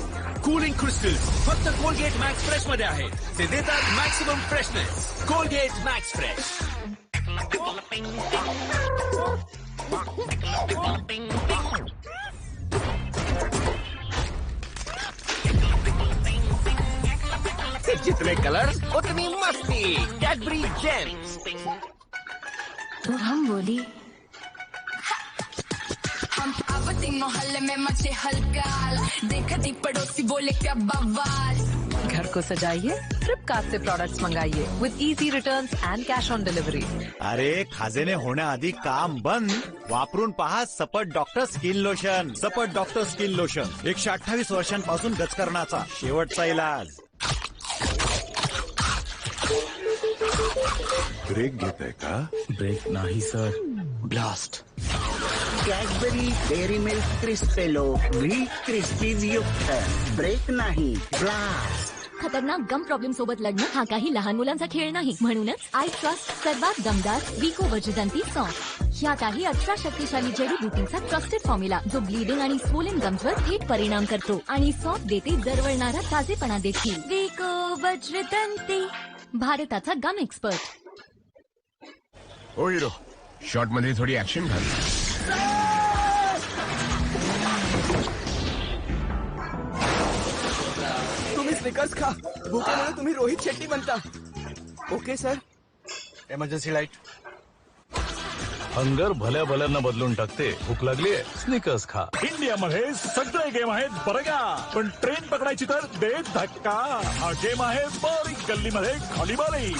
कूलिंग क्रिस्टल्स फक्त कोलगेट मॅक्स फ्रेश मध्ये आहेत. ते देतात maximum freshness. Colgate max fresh. जितने कलर्स उतनी मस्ती. Cadbury James. तो हम बोली हम आवती मोहल्ले में मचे हलकाल देखती पड़ोसी बोले क्या बवाल. घर को सजाइए फ्लिपकार्ट से प्रोडक्ट्स मंगाइए with easy returns and cash on delivery. अरे खाजेने होण्याआधी काम बंद. वापरून पहा Sapat doctor skin lotion. Sapat doctor skin lotion 128 वर्षांपासून गचकरणाचा शेवटचा इलाज. ब्रेक घेत आहे का? ब्रेक नाही sir, blast. Cadbury Dairy Milk Crispello wheat crispies युक्त. ब्रेक नाही, ब्लास्ट. खतरनाक गम प्रॉब्लेम सोबत लढणं हा काही लहान मुलांचा खेळ नाही. म्हणूनच आय ट्रस्ट सर्वात दमदार विको वजदंती सॉफ्ट. ह्यात आहे 18 शक्तिशाली जडीबुटींचा ट्रस्टेड फॉर्म्युला जो ब्लीडिंग आणि स्वोलन गम्सवर थेट परिणाम करतो आणि सॉफ्ट देते दरवळणारा ताजेपणा देखील. विको वज्रदंती, भारताचा गम एक्सपर्ट. ओ हिरो, शॉर्ट मध्ये थोडी ऍक्शन घाल. तुम्ही स्निकर्स खा, भुकेमुळे तुम्ही रोहित शेट्टी बनता. Okay sir. Emergency light. Hunger भल्या भल्यांना बदलून टाकते. भूक लागलीये, स्निकर्स खा. इंडियामध्ये सगळे गेम आहेत बरं का, पण ट्रेन पकडायची तर दे धक्का. हा गेम आहे बारीक गल्लीमध्ये खाली बारी.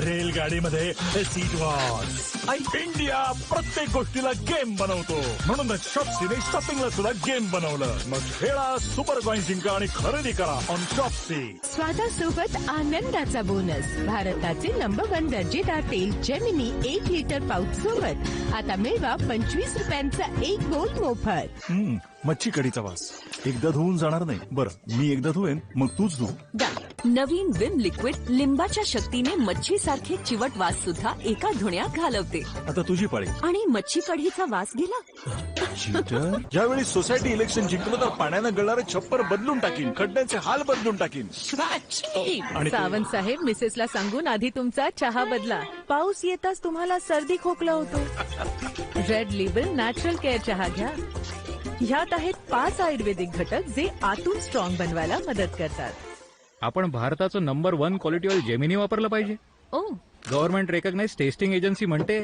रेलगाडीमध्ये सीट वॉर्स. इंडिया प्रत्येक गोष्टीला गेम बनवतो. म्हणूनच शॉप्सीने शॉपिंगला सुद्धा गेम बनवलं. मग खेळा, सुपर कॉइन जिंका आणि खरेदी करा ऑन शॉप्सी. स्वादासोबत आनंदाचा बोनस. भारताचे नंबर 1 दर्जेदार तेल जेमिनी 1 लिटर पाऊच सोबत आता मिळवा 25 रुपयांचा 1 बोल मोफत. मच्छी कढीचा वास एकदा धुवून जाणार नाही. बरं मी एकदा धुवेन, मग तूच धु. नवीन विम लिक्विड लिंबाच्या शक्तीने मच्छी सारखे चिवट वास सुद्धा एका धुण्यात घालवते. आता तुझी पाळी. आणि मच्छी कढीचा वास गेला. ज्यावेळी सोसायटी इलेक्शन जिंकलं तर पाण्यानं गळणारे छप्पर बदलून टाकीन, खड्ड्यांचे हाल बदलून टाकीन. आणि सावंत साहेब मिसेसला सांगून आधी तुमचा चहा बदला. पाऊस येताच तुम्हाला सर्दी खोकला होतो. रेड लेबल नॅचरल केअर चहा घ्या. ह्यात आहेत 5 आयुर्वेदिक घटक जे आतून स्ट्रॉंग बनवायला मदत करतात. आपण भारताचं नंबर 1 क्वालिटी ऑइल जेमिनी वापरलं पाहिजे. गव्हर्नमेंट रेकॉग्नाइज टेस्टिंग एजन्सी म्हणते.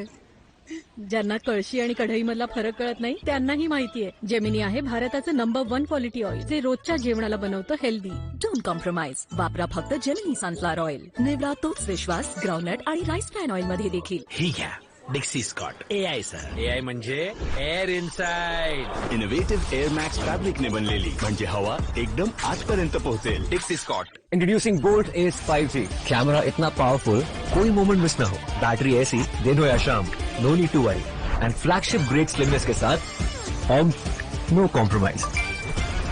ज्यांना कळशी आणि कढईमधला फरक कळत नाही त्यांनाही माहितीये जेमिनी आहे भारताचं नंबर 1 क्वालिटी ऑइल जे रोजच्या जेवणाला बनवतं हेल्दी. Don't compromise. वापरा फक्त जेमिनी सनफ्लॉवर ऑइल. निवडा तोच विश्वास ग्राउंडनट आणि राईस ब्रॅन ऑइल मध्ये देखील. ही घ्या Dixcy Scott AI sir. AI म्हणजे air inside. Innovative air max फॅब्रिकने बनलेली, म्हणजे हवा एकदम आजपर्यंत पोहोचेल. Dixcy Scott. Introducing gold Ace 5G. Camera इतना पावरफुल कोई मोमेंट मिस ना हो. बैटरी ऐसी दिन हो या शाम, no need to worry. And flagship grade slimness के साथ no compromise.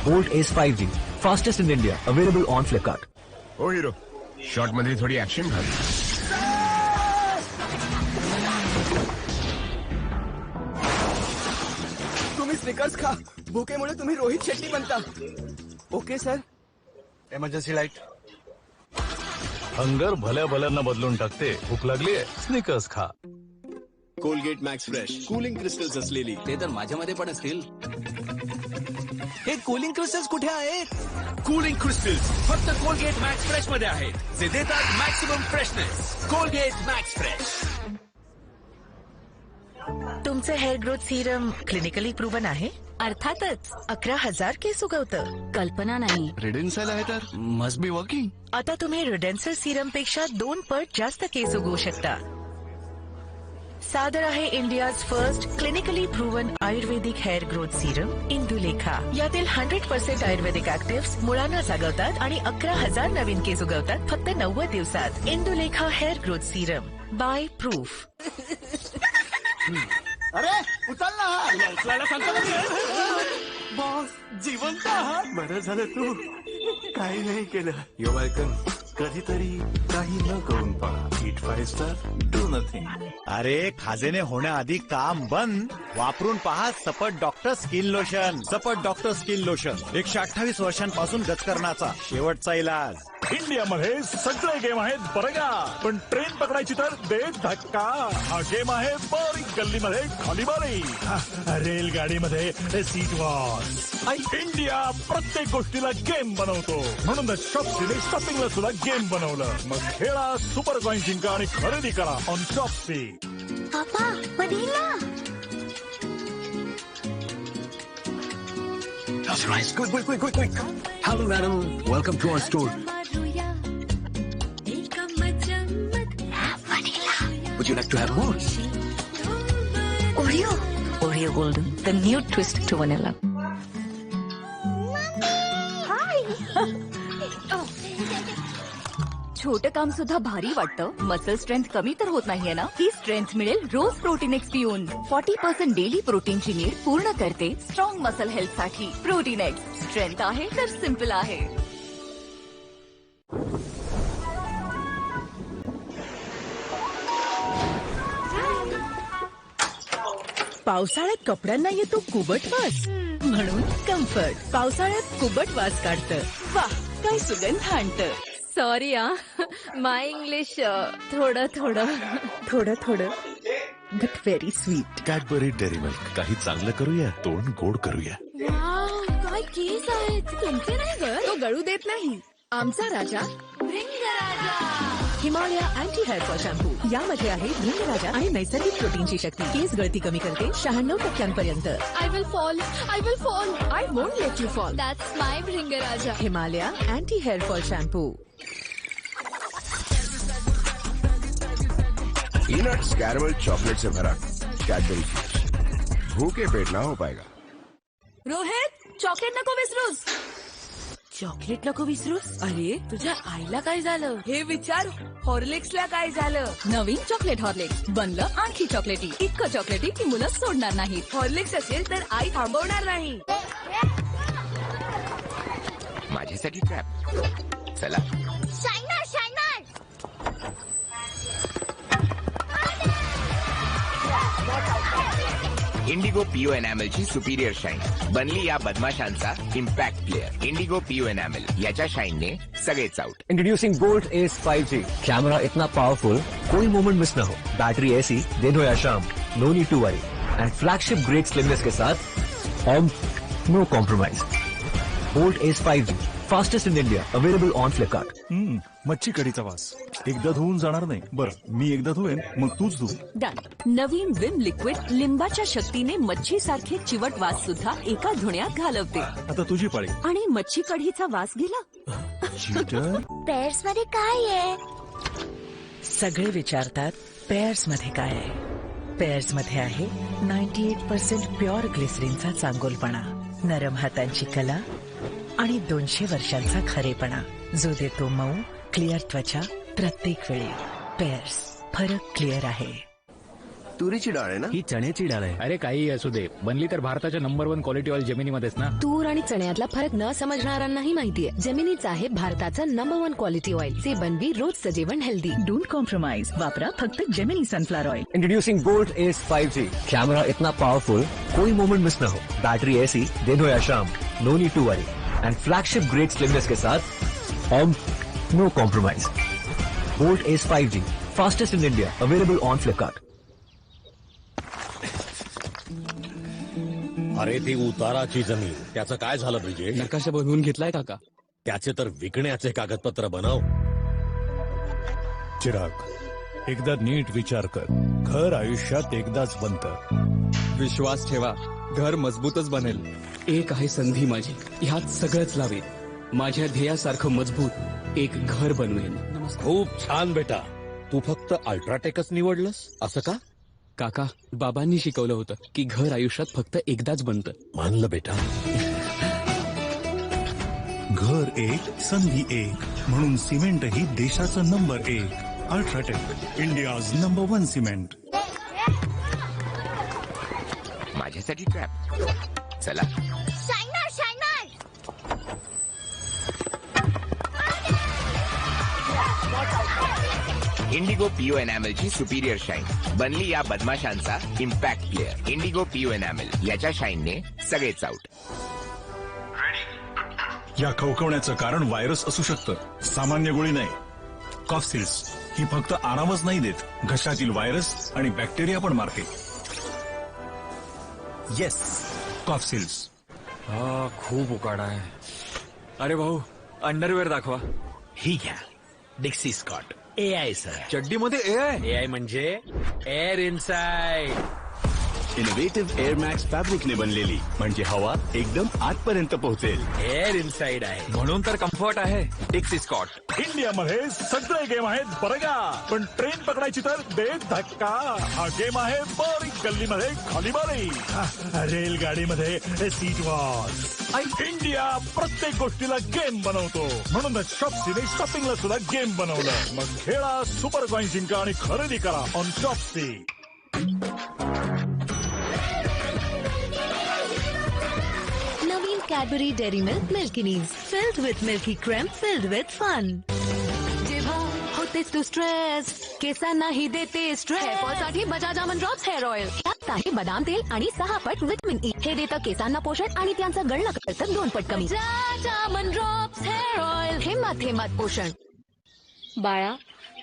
Gold Ace 5G, fastest in India, available on Flipkart. Oh hero, short मध्ये थोडी ऍक्शन घाल. तुम्ही स्निकर्स खा, भुकेमुळे तुम्ही रोहित शेट्टी बनता. Okay sir. Emergency light. Hunger भल्या भल्यांना बदलून टाकते. भूक लागलीये, स्निकर्स खा. Colgate max fresh cooling crystals असलेली. ते तर माझ्यामध्ये पण असतील. हे कूलिंग क्रिस्टल्स कुठे आहेत? कूलिंग क्रिस्टल्स फक्त कोलगेट मॅक्स फ्रेश मध्ये आहेत, जे देतात maximum freshness. Colgate max fresh. तुमचं hair growth serum clinically proven आहे? अर्थातच. 11,000 केस उगवतं. कल्पना नाही. रेडेन्साईल आहे तर मस्ट बी वर्किंग. आता तुम्ही रिडेन्सर सिरम पेक्षा 2 पट जास्त केस उगवू शकता. सादर आहे इंडियाज फर्स्ट क्लिनिकली प्रूव्हन आयुर्वेदिक हेअर ग्रोथ सिरम इंदुलेखा. यातील 100% आयुर्वेदिक ऍक्टिव्ह मुळांना जागवतात आणि 11,000 नवीन केस उगवतात फक्त 90 दिवसात. Indulekha hair growth serum by proof. अरे उचल ना. उचलायला सांगतो बॉस जिवंत आहात. बरं झालं तू काही नाही केलं. You welcome. कधीतरी काही न करून पहा. Eat 5 star do nothing. अरे खाजेने होण्याआधी काम बंद. वापरून पहा Sapat doctor skin lotion. Sapat doctor skin lotion 128 वर्षांपासून गचकरणाचा शेवटचा इलाज. इंडियामध्ये सगळे गेम आहेत बरं का, पण ट्रेन पकडायची तर दे धक्का. हा गेम आहे बारीक गल्लीमध्ये खालीबारी. रेलगाडीमध्ये सीट वॉर्स. इंडिया प्रत्येक गोष्टीला गेम बनवतो, म्हणूनच शॉप्सीने शॉपिंगला सुद्धा गेम बनवलं. मग खेळा, सुपर कॉइन जिंका आणि खरेदी करा ऑन शॉप्सी. पापा वनीला. That's right. Quick. Hello, madam. Welcome to our store. Would you like to have more? Oreo Golden, the new twist to vanilla. छोटं काम सुद्धा भारी वाटतं. मसल स्ट्रेंथ कमी तर होत नाहीये ना? ही स्ट्रेंथ मिळेल रोज प्रोटीन एक्स पिऊन. 40% डेली प्रोटीनची नीड पूर्ण करते स्ट्रॉंग मसल हेल्थ साठी. प्रोटीन एक्स स्ट्रेंथ आहे तर सिंपल आहे. पावसाळ्यात कपड्यांना येतो कुबट वास, म्हणून कम्फर्ट पावसाळ्यात कुबट वास काढतं. वा काय सुगंध आणतं. सॉरी माय इंग्लिश थोडं but very sweet. Cadbury Dairy Milk. काही चांगलं करूया, तोंड गोड करूया. काय केस आहेत तुमचे. नाही ग तो गळू देत नाही. आमचा राजा Himalaya anti hair fall shampoo. यामध्ये आहे भृंगराजा आणि नैसर्गिक प्रोटीनची शक्ती. केस गळती कमी करते 96% I will fall. I won't let you fall. That's my भृंगराजा. Himalaya anti hair fall shampoo. Peanuts caramel chocolate से भरा कैडबरी फ्यूज. भूखे पेट ना हो पाएगा. रोहित चॉकलेट नको विसरूस. चॉकलेट नको विसरूस. अरे तुझ्या आईला काय झालं हे विचार. हॉर्लिक्सला काय झालं. नवीन चॉकलेट हॉर्लिक्स बनलं आणखी चॉकलेटी. इतकं चॉकलेटी की मुलं सोडणार नाहीत. हॉर्लिक्स असेल तर आई थांबवणार नाही. माझ्यासाठी ट्रॅप. चला. शायनर. इंडिगो पीओ एनॅमल ची सुपिरियर शाईन बनली या बदमाशांचा impact player. Indigo PO enamel याच्या शाईनने सगळेच out. Introducing gold Ace 5G. Camera इतना पावरफुल कोई मोमेंट मिस ना हो. बैटरी ऐसी दिन हो या शाम, no need to worry. And flagship great slimness के साथ no compromise. Gold Ace 5G fastest in India. Available on Flipkart. मच्छी कढीचा वास एकदा धुवून जाणार नाही. बरं मी एकदा धुवेन मग तूच धु. डन. नवीन विम लिक्विड लिंबाच्या शक्तीने मच्छी सारखे चिवट वास सुद्धा एका धुण्यात घालवते. आता तुझी पाळी. आणि मच्छी कढीचा वास गेला. पेअर्स मध्ये काय आहे. सगळे विचारतात पेअर्स मध्ये काय आहे. पेअर्स मध्ये आहे 98% प्युअर ग्लिसरीनचा चांगोलपणा, नरम हातांची कला आणि 200 वर्षांचा खरेपणा, जो देतो मऊ क्लिअर त्वचा प्रत्येक वेळी. पेअर्स, फरक क्लिअर आहे. तुरीची डाळ आहे ना? ही चण्याची डाळ आहे. अरे काही असू दे, बनली तर भारताच्या नंबर 1 क्वालिटी ऑइल जेमिनीमध्येच ना. तूर आणि चण्यातला फरक न समजणाऱ्यांनाही माहितीये. जेमिनीच आहे भारताचं नंबर 1 क्वालिटी ऑइल. जे बनवी रोजचं जेवण हेल्दी. Don't compromise. वापरा फक्त Gemini sunflower oil. Introducing gold Ace 5G. Camera इतना पावरफुल कोई मोमेंट मिस ना हो. बैटरी ऐसी दिन हो या शाम, no need to worry. And flagship great slimness के साथ no compromise. Bolt Ace 5G, fastest in India, available on Flipkart. अरे ती उताराची जमीन त्याचं काय झालं ब्रिजेश? नकाशा बनवून घेतलाय काका. त्याचे तर विकण्याचे कागदपत्र बनव. चिराग, एकदा नीट विचार कर. घर आयुष्यात एकदाच बनतं. विश्वास ठेवा, घर मजबूतच बनेल. एक आहे संधी माझी, ह्यात सगळंच लावेल. माझ्या ध्येयासारखं मजबूत एक घर बनवेल. खूप छान बेटा. तू फक्त अल्ट्राटेकच निवडलंस असं का? काका, बाबांनी शिकवलं होतं की घर आयुष्यात फक्त एकदाच बनतं. मानलं बेटा. घर एक संधी एक म्हणून सिमेंटही देशाचं number 1. UltraTech, India's number 1 cement. माझ्यासाठी ट्रॅप. चला. Shiner shiner. Indigo PO enamel ची सुपिरियर शाईन बनली या बदमाशांचा impact player. Indigo PO enamel याच्या शाईनने सगळेच आउट. या खवखवण्याचं कारण व्हायरस असू शकतं, सामान्य गोळी नाही. कॉफसिल्स ही फक्त आरामच नाही देत, घशातील व्हायरस आणि बॅक्टेरिया पण मारते. Yes, Coffsils. खूप उकाडा आहे. अरे भाऊ, अंडरवेअर दाखवा. ही घ्या, डिक्सी स्कॉट AI सर. चड्डीमध्ये AI म्हणजे air inside. Innovative air max फॅब्रिकने बनलेली, म्हणजे हवा एकदम आतपर्यंत पोहोचेल. एअर इनसाइड आहे म्हणून तर कम्फर्ट आहे. डिक्सी स्कॉट. इंडियामध्ये सगळे गेम आहेत बरं का, पण ट्रेन पकडायची तर दे धक्का. हा गेम आहे बारीक गल्लीमध्ये खाली बारी, रेलगाडीमध्ये सीट वॉच. इंडिया प्रत्येक गोष्टीला गेम बनवतो, म्हणूनच शॉप्सीने शॉपिंगला सुद्धा गेम बनवलं. मग खेळा, सुपर कॉइन जिंका आणि खरेदी करा ऑन शॉप्सी. नवीन Cadbury Dairy Milk Milkinis, filled with milky cream, filled with fun. जेव्हा होतेस तू स्ट्रेस, केसांनाही देते स्ट्रेस. हेअरफॉलसाठी Bajaj almond drops hair oil. त्यात आहे बदाम तेल आणि 6 पट व्हिटॅमिन ई. हे देतं केसांना पोषण आणि त्यांचं गळणं करतं 2 पट कमी. Bajaj almond drops hair oil, थेंबात थेंबात पोषण. बाळा,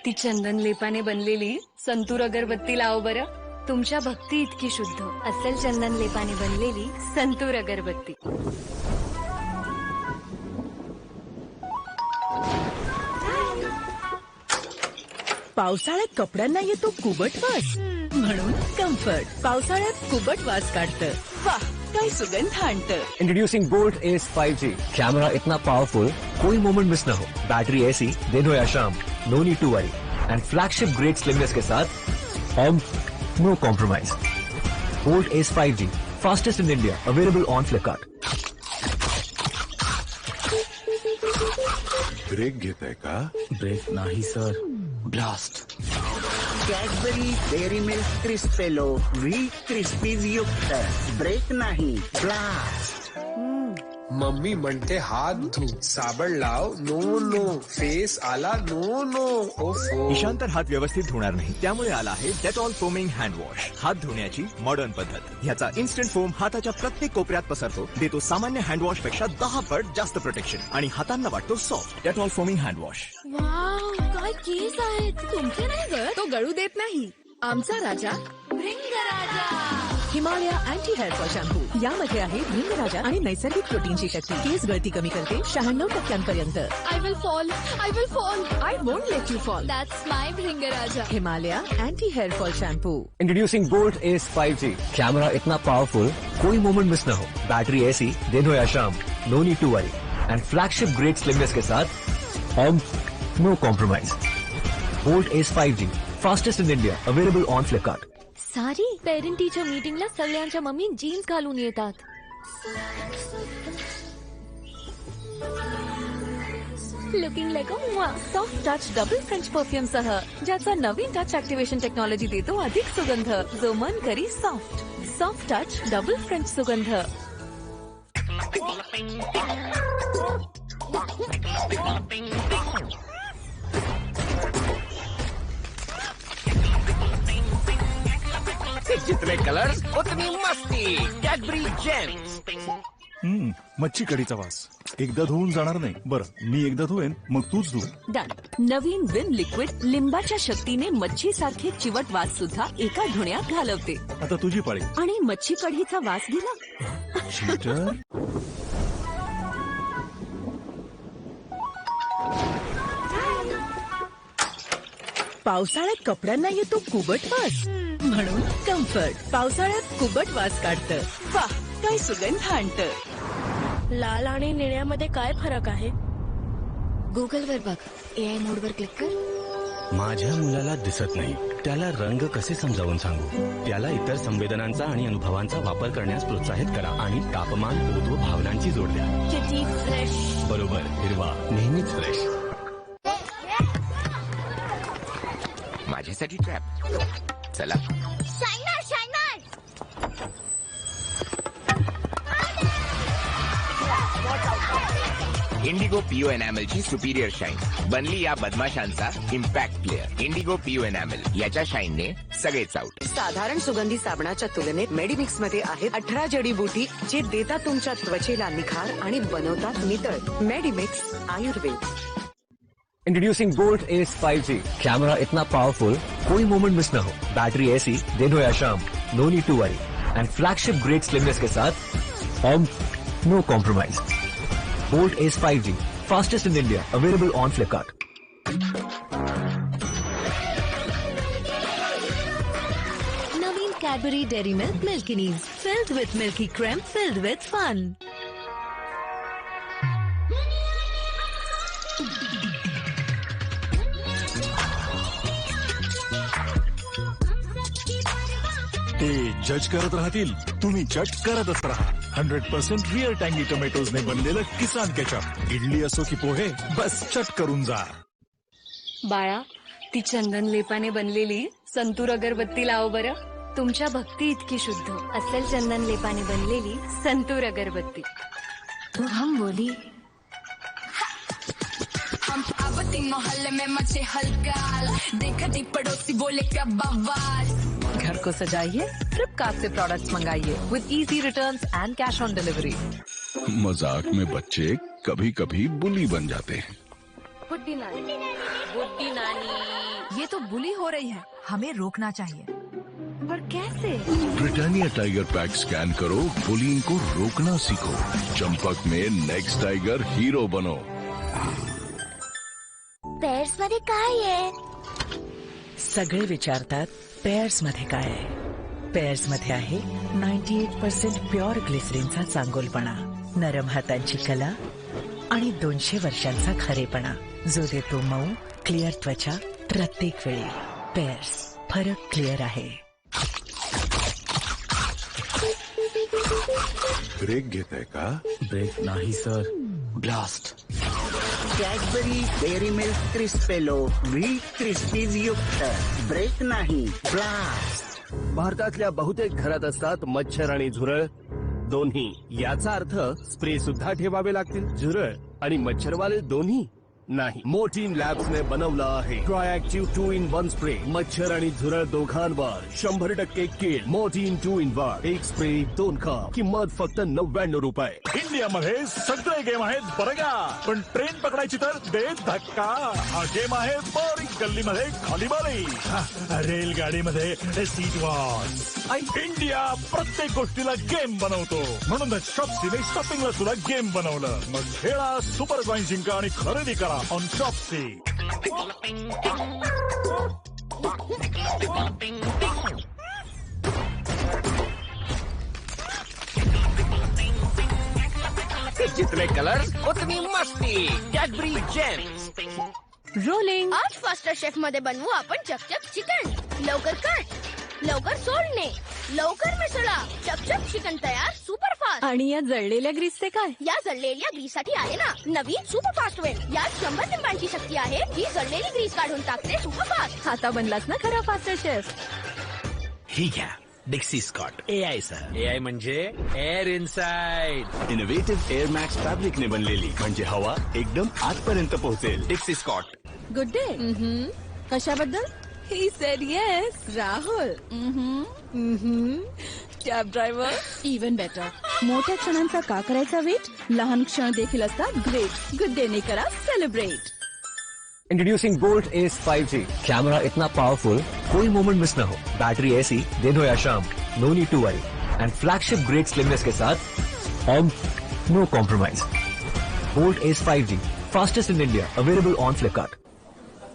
ती चंदन लेपाने बनलेली संतूर अगरबत्ती लाव बरं. तुमच्या भक्ती इतकी शुद्ध असेल चंदन लेपाने बनलेली संतूर अगरबत्ती. पावसाळ्यात कपड्यांना येतो कुबट वास, म्हणून कम्फर्ट पावसाळ्यात कुबट वास काढतं. वाह, काय सुगंध आणतं. Introducing Bolt Ace 5G, camera इतना पावरफुल कोई मोमेंट मिस न हो. बैटरी ऐसी दिन हो या शाम, no need to worry. And flagship grade slimness के साथ no compromise. Bolt Ace 5G, fastest in India, available on Flipkart. Break घेताय का? ब्रेक नाही sir, blast. Cadbury Dairy Milk Crispello wheat crispies युक्त. ब्रेक नाही, ब्लास्ट. मम्मी म्हणते हात धु, साबण लाव. नो नो, फेस आला. नो नो, ओफो. ईशांतर हात व्यवस्थित धुणार नाही, त्यामुळे आला आहे डेटॉल फोमिंग हँड वॉश. हात धुण्याची मॉडर्न पद्धत. ह्याचा इन्स्टंट फोम हाताच्या प्रत्येक कोपऱ्यात पसरतो, देतो सामान्य हँड वॉश पेक्षा 10 पट जास्त प्रोटेक्शन आणि हातांना वाटतो soft. Dettol foaming hand wash. Wow, काय केस आहेत तुमचे. नाही ग, तो गळू देत नाही. आमचा राजा भृंगराजा. Himalaya anti hair fall shampoo, यामध्ये आहे भृंगराजा आणि नैसर्गिक प्रोटीनची शक्ती. केस गळती कमी करते 96% I will fall, I will fall. I won't let you fall. That's my भृंगराजा. Himalaya anti hair fall shampoo. Introducing Bolt Ace 5G, camera इतना पावरफुल कोई मोमेंट मिस न हो. बैटरी ऐसी दिन हो या शाम, no need to worry. And flagship grade slimness के साथ no compromise. Bolt Ace 5G, fastest in India, available on Flipkart. सारी पेरेंट टीचर मीटिंगला सगळ्यांच्या मम्मी जीन्स घालून येतात. Looking like a soft touch double French perfume सह, ज्याचा नवीन touch activation technology देतो अधिक सुगंध, जो मन करी soft. Soft touch double French सुगंध. जितने कलर्स उतनी मस्ती. Cadbury Gems. मच्छी कढीचा वास. एकदा धुवून जाणार नाही. बरं मी एकदा धुवेन मग तूच धु. डन. नवीन विम लिक्विड लिंबाच्या शक्तीने मच्छी सारखे चिवट वास सुद्धा एका धुण्यात घालवते. आता तुझी पाळी. आणि मच्छी कढीचा वास गेला. चीटर. पावसाळ्यात कपड्यांना येतो कुबट वास, म्हणून कम्फर्ट पावसाळ्यात कुबट वास काढतं. वाह, काय सुगंध आणतं. लाल आणि निळ्यामध्ये काय फरक आहे? गुगलवर बघ. AI मोडवर क्लिक कर. माझ्या मुलाला दिसत नाही, त्याला रंग कसे समजावून सांगू. त्याला इतर संवेदनांचा आणि अनुभवांचा वापर करण्यास प्रोत्साहित करा आणि तापमान, बोध व भावनांची जोड द्या. किती फ्रेश. बरोबर, हिरवा नेहमीच फ्रेश. माझ्यासाठी ट्रॅप. चला. Shiner shiner. Indigo PO enamel ची सुपिरियर शाईन बनली या बदमाशांचा impact player. Indigo PO enamel याच्या शाईनने सगळेच आउट. साधारण सुगंधी साबणाच्या तुलनेत मेडिमिक्स मध्ये आहेत 18 जडीबुटी जे देतात तुमच्या त्वचेला निखार आणि बनवतात नितळ. Medimix Ayurveda. Introducing Bolt S 5G. Camera इतना पावरफुल कोई मोमेंट मिस न हो. बैटरी ऐसी दिन हो या शाम, no need to worry. And flagship grade slimness के साथ no compromise. Bolt S 5G, fastest in India, available on Flipkart. नवीन Cadbury Dairy Milk Milkinis, filled with milky cream, filled with fun. ते जज करत राहतील, तुम्ही जज करतच राहा. 100% रिअल टँगी टोमॅटोजने बनलेलं किसान केचप. इडली असो की पोहे, बस चट करून जा. बाळा, ती चंदन लेपाने बनलेली संतूर अगरबत्ती लाव बरं. तुमच्या भक्ती इतकी शुद्ध असेल चंदन लेपाने बनलेली संतूर अगरबत्ती. हम बोली हम आबती मोहल्ले में मचे हलकाल, देखती पड़ोसी बोले क्या बवाल. घर को सजाइए, फ्लिपकार्ट से प्रोडक्ट्स मंगाइए with easy returns and cash on delivery. मजाक में बच्चे कभी कभी बुली बन जाते हैं. बुड्ढी नानी, बुड्ढी नानी. ये तो बुली हो रही है, हमें रोकना चाहिए. पर कैसे? ब्रिटानिया टाइगर पैक स्कैन करो, बुलिंग को रोकना सीखो. चंपक में नेक्स्ट टाइगर हीरो बनो. पेअर्स मध्ये काय आहे? सगळे विचारतात पेअर्स मध्ये काय आहे. पेअर्स मध्ये आहे 98% प्युअर ग्लिसरीनचा चांगोलपणा, नरम हातांची कला आणि 200 वर्षांचा खरेपणा, जो देतो मऊ क्लिअर त्वचा प्रत्येक वेळी. पेअर्स, फरक क्लिअर आहे. ब्रेक घेत आहे का? ब्रेक नाही sir, blast. Cadbury Dairy Milk Crispello wheat crispies युक्त. ब्रेक नाही, ब्लास्ट. भारतातल्या बहुतेक घरात असतात मच्छर आणि झुरळ दोन्ही. याचा अर्थ स्प्रे सुद्धा ठेवावे लागतील. झुरळ आणि मच्छरवाले दोन्ही नाही. मोर्टीन लॅब्स ने बनवला आहे ट्रायॅक्टिव्ह 2-in-1 स्प्रे. मच्छर आणि झुरळ दोघांवर 100% किल. मोर्टीन 2-in-1, एक स्प्रे 2 कप. किंमत फक्त 99 रुपये. इंडियामध्ये सगळे गेम आहेत बरं का, पण ट्रेन पकडायची तर दे धक्का. हा गेम आहे बारीक गल्लीमध्ये खाली बारी. रेलगाडीमध्ये सीट वॉच. इंडिया प्रत्येक गोष्टीला गेम बनवतो, म्हणूनच शॉप्सीने शॉपिंगला सुद्धा गेम बनवलं. मग खेळा, सुपर कॉइन जिंका आणि खरेदी करा ऑन शॉप्सी. जितने कलर्स उतनी मस्ती. Cadbury James. रोलिंग. आज फास्टर शेफ मध्ये बनवू आपण चकचक चिकन. लवकर कट, लवकर सोडणे, लवकर मिसळा. चकचक चिकन तयार सुपर फास्ट. आणि या जळलेल्या ग्रीसचे काय? या जळलेल्या ग्रीस साठी आहे ना नवीन सुपर फास्ट वेल. यात 100 लिंबांची शक्ती आहे, जी जळलेली ग्रीस काढून टाकते सुपर फास्ट. आता बनलास ना खरा फास्टर शेफ. ही घ्या Dixcy Scott AI sir. AI म्हणजे air inside. Innovative air max fabric ने बनलेली, म्हणजे हवा एकदम आतपर्यंत पोहोचेल. Dixcy Scott. Good day. कशाबद्दल? He said yes. Rahul. Cab driver. Even better. मोठ्या क्षणांचा का करायचा वेट? लहान क्षण देखील असतात ग्रेट. गुड डे ने करा celebrate. Introducing Bolt S 5G. Camera इतना पावरफुल, कोई मोमेंट मिस न हो. बैटरी ऐसी, दिन हो या शाम, no need to worry. And flagship great slimness के साथ no compromise. Bolt S 5G, fastest in India, available on Flipkart.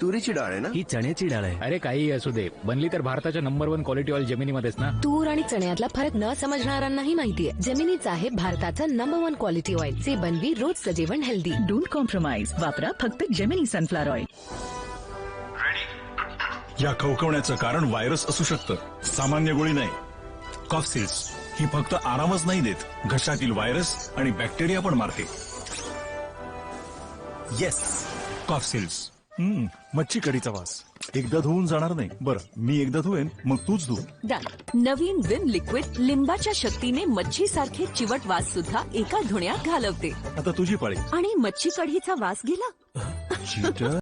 तुरीची डाळ आहे ना? ही चण्याची डाळ आहे. अरे काही असू दे, बनली तर भारताच्या नंबर 1 क्वालिटी ऑइल जेमिनीमध्येच ना. तूर आणि चण्यातला फरक न समजणाऱ्यांनाही माहितीये. जेमिनीचं आहे भारताचं नंबर 1 क्वालिटी ऑइल. जे बनवी रोजचं जेवण हेल्दी. Don't compromise. वापरा फक्त जेमिनी सनफ्लॉवर ऑइल. या खवखवण्याचं कारण व्हायरस असू शकतं, सामान्य गोळी नाही. कॉफ सिल्स ही फक्त आरामच नाही देत, घशातील व्हायरस आणि बॅक्टेरिया पण मारते. येस, कॉफ सिल्स. मच्छी कढीचा वास एकदा धुवून जाणार नाही. बरं, मी एकदा धुवेन, मग तूच धु. डन. नवीन विम लिक्विड लिंबाच्या शक्तीने मच्छी सारखे चिवट वास सुद्धा एका धुण्यात घालवते. आता तुझी पाळी. आणि मच्छी कढीचा वास गेला. चीटर.